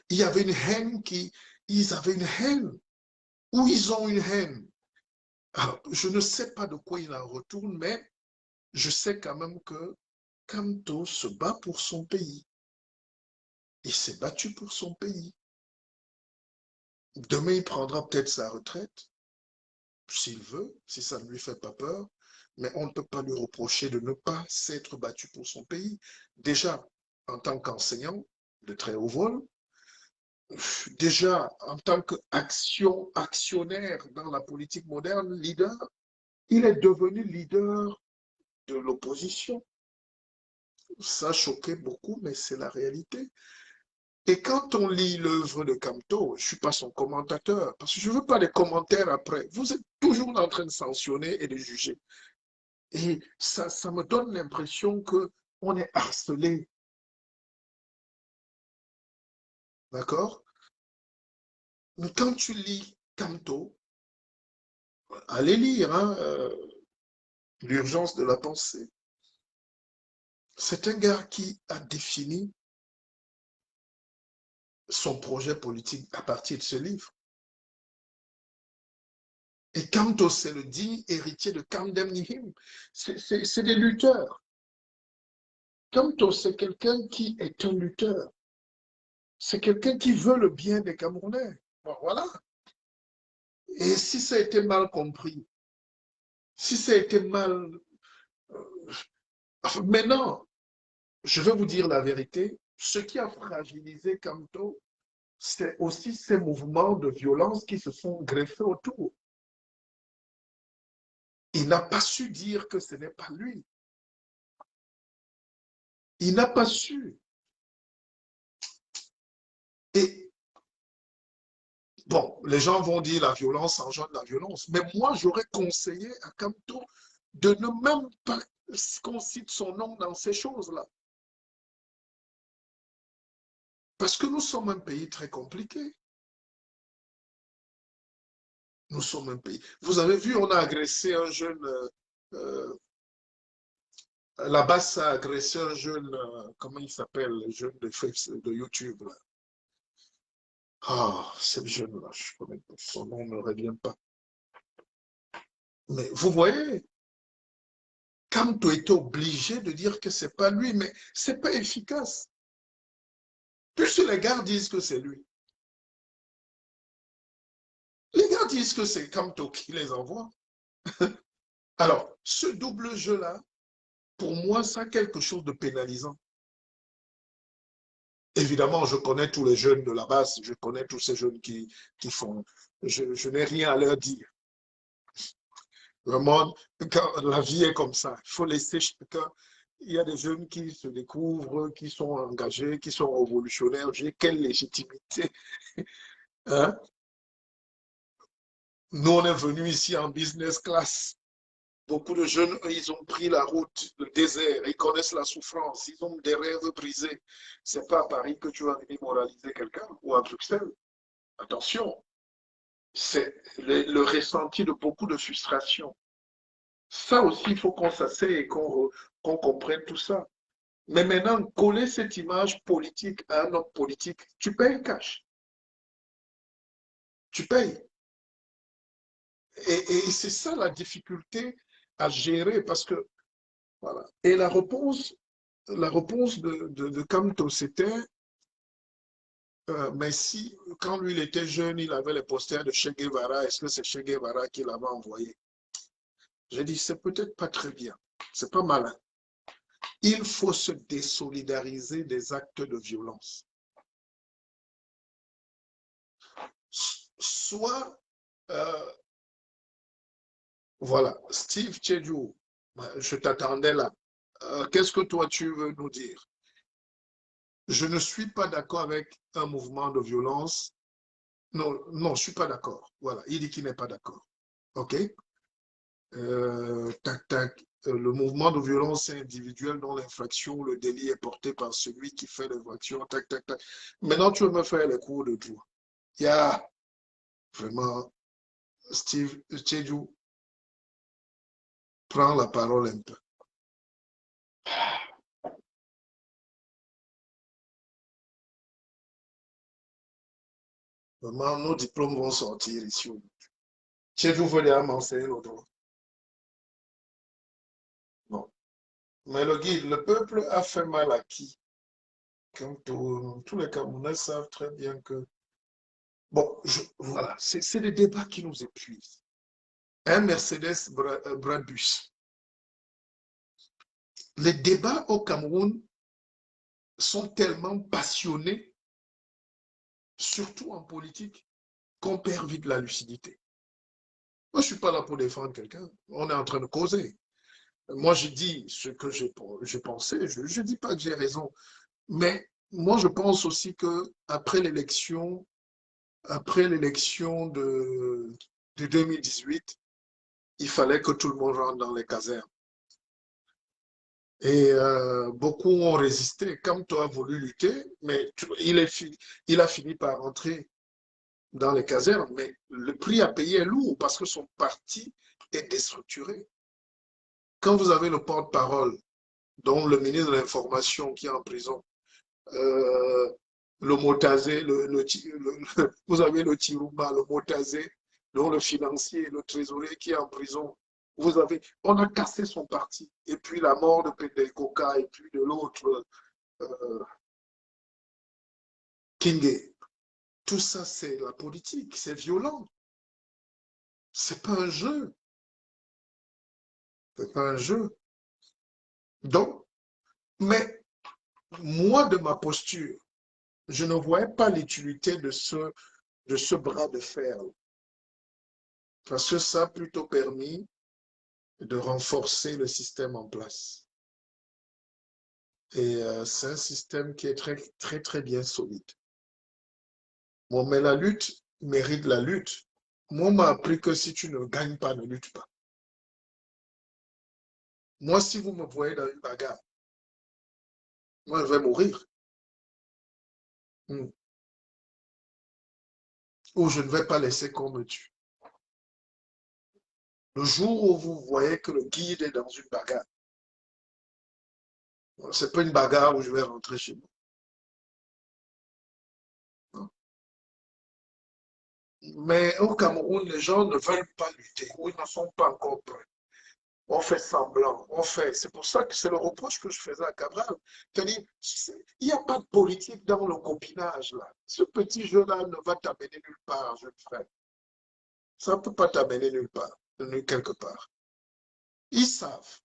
Il y avait une haine ils avaient une haine. Ou ils ont une haine. Alors, je ne sais pas de quoi il en retourne, mais je sais quand même que Kamto se bat pour son pays. Il s'est battu pour son pays. Demain, il prendra peut-être sa retraite, s'il veut, si ça ne lui fait pas peur, mais on ne peut pas lui reprocher de ne pas s'être battu pour son pays. Déjà, en tant qu'enseignant de très haut vol, déjà en tant qu'actionnaire dans la politique moderne, leader, il est devenu leader de l'opposition. Ça choquait beaucoup, mais c'est la réalité. Et quand on lit l'œuvre de Kamto, je ne suis pas son commentateur, parce que je ne veux pas des commentaires après. Vous êtes toujours en train de sanctionner et de juger. Et ça me donne l'impression qu'on est harcelé. D'accord? Mais quand tu lis Kamto, allez lire hein, L'urgence de la pensée. C'est un gars qui a défini son projet politique à partir de ce livre. Et Kamto, c'est le digne héritier de Kamdem Nihim. C'est des lutteurs. Kamto, c'est quelqu'un qui est un lutteur. C'est quelqu'un qui veut le bien des Camerounais. Bon, voilà. Et si ça a été mal compris, si ça a été mal... maintenant, je vais vous dire la vérité, ce qui a fragilisé Kamto, c'est aussi ces mouvements de violence qui se sont greffés autour. Il n'a pas su dire que ce n'est pas lui. Il n'a pas su. Et bon, les gens vont dire la violence engendre la violence, mais moi j'aurais conseillé à Kamto de ne même pas qu'on cite son nom dans ces choses-là. Parce que nous sommes un pays très compliqué. Nous sommes un pays. Vous avez vu, on a agressé un jeune. La base a agressé un jeune. Comment il s'appelle, le jeune de YouTube là. Ah, ce jeune-là, je connais pas. Son nom ne me revient pas. Mais vous voyez, Kamto était obligé de dire que c'est pas lui, mais c'est pas efficace. Puisque les gars disent que c'est lui. Les gars disent que c'est Kamto qui les envoie. Alors, ce double jeu-là, pour moi, ça a quelque chose de pénalisant. Évidemment, je connais tous les jeunes de la base, je connais tous ces jeunes qui font. Je n'ai rien à leur dire. Le monde, quand la vie est comme ça, il faut laisser chacun. Il y a des jeunes qui se découvrent, qui sont engagés, qui sont révolutionnaires. J'ai quelle légitimité, hein? Nous, on est venus ici en business class. Beaucoup de jeunes, eux, ils ont pris la route, le désert, ils connaissent la souffrance, ils ont des rêves brisés. C'est pas à Paris que tu vas venir moraliser quelqu'un ou à Bruxelles. Attention, c'est le ressenti de beaucoup de frustration. Ça aussi, il faut qu'on s'asseye et qu'on comprenne tout ça. Mais maintenant, coller cette image politique à un homme politique, tu payes cash. Tu payes. Et c'est ça la difficulté à gérer parce que, voilà. Et la réponse de Kamto, c'était, mais si, quand lui, il était jeune, il avait les posters de Che Guevara, est-ce que c'est Che Guevara qui l'avait envoyé? J'ai dit, c'est peut-être pas très bien, c'est pas malin. Il faut se désolidariser des actes de violence. Soit, voilà, Steve Tchedjou, je t'attendais là. Qu'est-ce que toi tu veux nous dire? Je ne suis pas d'accord avec un mouvement de violence. Non, non, je ne suis pas d'accord. Voilà, il dit qu'il n'est pas d'accord. OK? Tac, tac. Le mouvement de violence est individuel dont l'infraction, le délit est porté par celui qui fait l'infraction. Tac, tac, tac. Maintenant, tu veux me faire les cours de tout. Il y a vraiment Steve Tchedjou, prends la parole un peu. Vraiment, nos diplômes vont sortir ici. Tchedjou veut déjà m'enseigner le droit. Non. Mais le guide, le peuple a fait mal à qui? Comme tous les Camerounais savent très bien que... Bon, voilà, c'est des débats qui nous épuisent. Un Mercedes Brabus. Les débats au Cameroun sont tellement passionnés, surtout en politique, qu'on perd vite la lucidité. Moi, je ne suis pas là pour défendre quelqu'un. On est en train de causer. Moi, je dis ce que je pensais. Je ne dis pas que j'ai raison. Mais moi, je pense aussi qu'après l'élection de 2018, il fallait que tout le monde rentre dans les casernes. Et beaucoup ont résisté. Kamto a voulu lutter, mais il a fini par rentrer dans les casernes. Mais le prix à payer est lourd parce que son parti est déstructuré. Quand vous avez le porte-parole, dont le ministre de l'Information qui est en prison, le Motazé, vous avez le Tirouma, le Motazé, dont le financier, le trésorier qui est en prison. On a cassé son parti. Et puis la mort de Pendekoka et puis de l'autre, Kingé. Tout ça, c'est la politique, c'est violent. C'est pas un jeu. C'est pas un jeu. Donc, mais moi, de ma posture, je ne voyais pas l'utilité de ce bras de fer. Parce que ça a plutôt permis de renforcer le système en place. Et c'est un système qui est très, très, très bien solide. Bon, mais la lutte mérite la lutte. Moi, on m'a appris que si tu ne gagnes pas, ne lutte pas. Moi, si vous me voyez dans une bagarre, moi, je vais mourir. Ou je ne vais pas laisser qu'on me tue. Le jour où vous voyez que le guide est dans une bagarre, ce n'est pas une bagarre où je vais rentrer chez moi. Mais au Cameroun, les gens ne veulent pas lutter ou ils ne sont pas encore prêts. On fait semblant, on fait. C'est pour ça que c'est le reproche que je faisais à Cabral. C'est-à-dire, il n'y a pas de politique dans le copinage là. Ce petit jeu-là ne va t'amener nulle part, jeune frère. Ça ne peut pas t'amener nulle part, quelque part. Ils savent.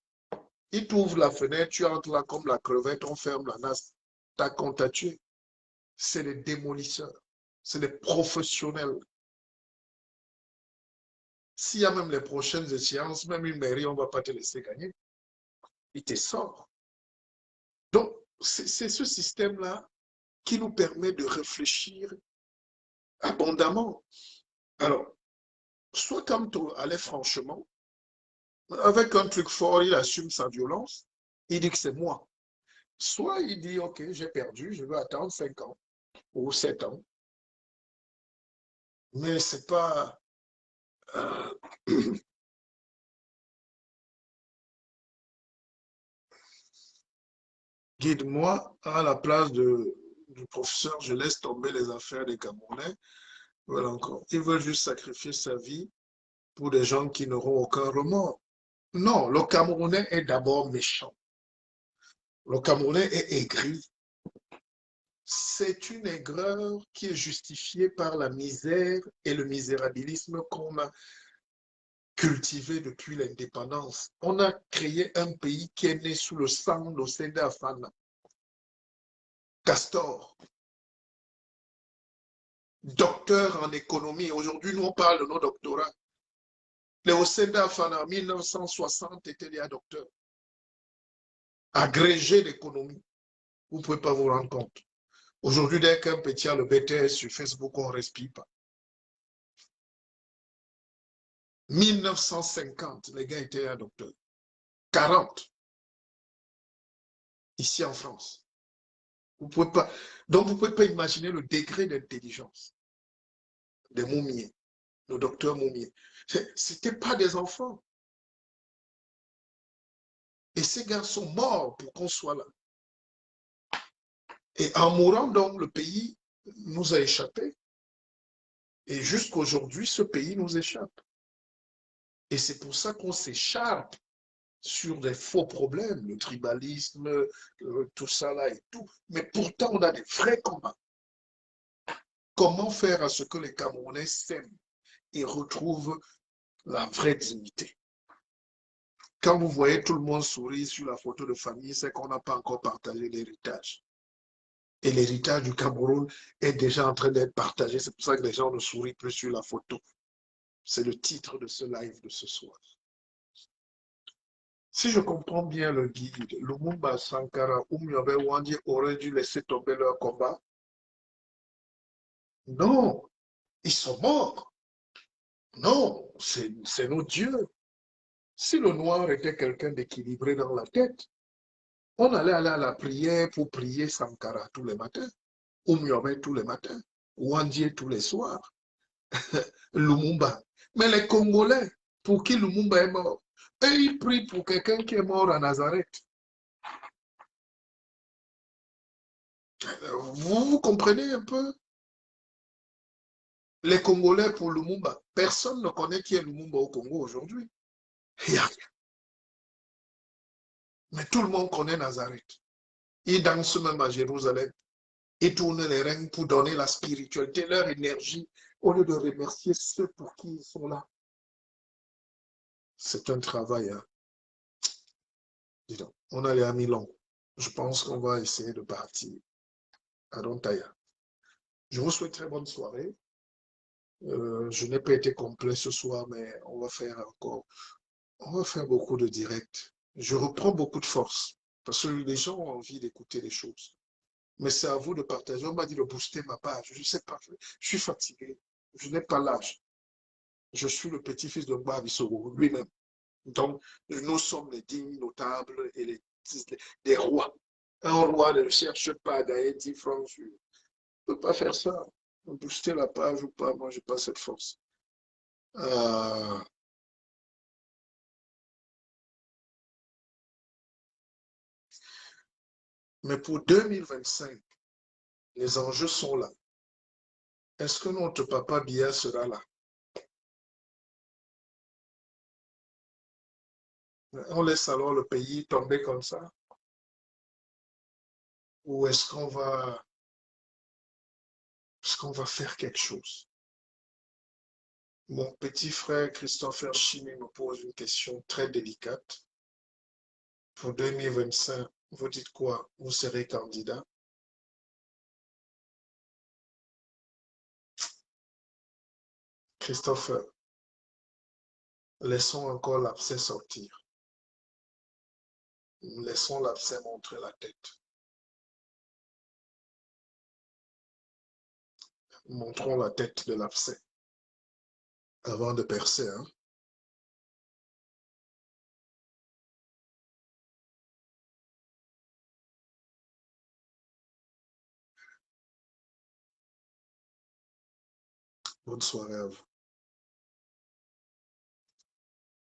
Ils t'ouvrent la fenêtre, tu entres là comme la crevette, on ferme la nasse. T'as qu'on t'a tué. c'est des démolisseurs, c'est des professionnels. S'il y a même les prochaines échéances, même une mairie, on ne va pas te laisser gagner. Il te sort. Donc, c'est ce système-là qui nous permet de réfléchir abondamment. Alors, soit comme allait franchement, avec un truc fort, il assume sa violence, il dit que c'est moi. Soit il dit, OK, j'ai perdu, je veux attendre 5 ans ou 7 ans. Mais c'est pas... Guide-moi, à la place du professeur, je laisse tomber les affaires des Camerounais. Voilà encore. Ils veulent juste sacrifier sa vie pour des gens qui n'auront aucun remords. Non, le Camerounais est d'abord méchant. Le Camerounais est aigri. C'est une aigreur qui est justifiée par la misère et le misérabilisme qu'on a cultivé depuis l'indépendance. On a créé un pays qui est né sous le sang de Seda Fana. Castor, docteur en économie. Aujourd'hui, nous, on parle de nos doctorats. Les Osenda Fana, en 1960, étaient des docteurs, agrégés d'économie. Vous ne pouvez pas vous rendre compte. Aujourd'hui, dès qu'un petit a le BTS sur Facebook, on ne respire pas. 1950, les gars étaient un docteur. 40, ici en France. Vous pouvez pas, donc, vous ne pouvez pas imaginer le degré d'intelligence des Moumiers, le docteur Moumier. Ce n'étaient pas des enfants. Et ces gars sont morts pour qu'on soit là. Et en mourant, donc, le pays nous a échappé. Et jusqu'aujourd'hui, ce pays nous échappe. Et c'est pour ça qu'on s'écharpe sur des faux problèmes, le tribalisme, tout ça là et tout. Mais pourtant, on a des vrais combats. Comment faire à ce que les Camerounais s'aiment et retrouvent la vraie dignité? Quand vous voyez tout le monde sourire sur la photo de famille, c'est qu'on n'a pas encore partagé l'héritage. Et l'héritage du Cameroun est déjà en train d'être partagé. C'est pour ça que les gens ne sourient plus sur la photo. C'est le titre de ce live de ce soir. Si je comprends bien le guide, Lumumba, Sankara, Oumyobé, Wandi auraient dû laisser tomber leur combat. Non, ils sont morts. Non, c'est nos dieux. Si le noir était quelqu'un d'équilibré dans la tête, on allait aller à la prière pour prier Sankara tous les matins, Oumyobé tous les matins, Wandi tous les soirs, Lumumba. Mais les Congolais, pour qui Lumumba est mort, eux, ils prient pour quelqu'un qui est mort à Nazareth. Vous comprenez un peu? Les Congolais pour Lumumba, personne ne connaît qui est Lumumba au Congo aujourd'hui. Il n'y a rien. Mais tout le monde connaît Nazareth. Ils dansent même à Jérusalem. Ils tournent les règnes pour donner la spiritualité, leur énergie, au lieu de remercier ceux pour qui ils sont là. C'est un travail. Hein. Dis donc, on allait à Milan. Je pense qu'on va essayer de partir à Dontaya. Je vous souhaite très bonne soirée. Je n'ai pas été complet ce soir, mais on va faire beaucoup de directs. Je reprends beaucoup de force parce que les gens ont envie d'écouter les choses. Mais c'est à vous de partager. On m'a dit de booster ma page. Je ne sais pas. Je suis fatigué. Je n'ai pas l'âge. Je suis le petit-fils de Ngba Bissoro, lui-même. Donc, nous sommes les dignes notables et les rois. Un roi ne cherche pas à gagner 10 francs. Je ne peux pas faire ça. Booster la page ou pas, moi, je n'ai pas cette force. Mais pour 2025, les enjeux sont là. Est-ce que notre papa Biya sera là? On laisse alors le pays tomber comme ça? Ou est-ce qu'on va faire quelque chose? Mon petit frère Christopher Chimé me pose une question très délicate. Pour 2025, vous dites quoi? Vous serez candidat? Christophe, laissons encore l'abcès sortir. Laissons l'abcès montrer la tête. Montrons la tête de l'abcès avant de percer. Hein. Bonne soirée à vous.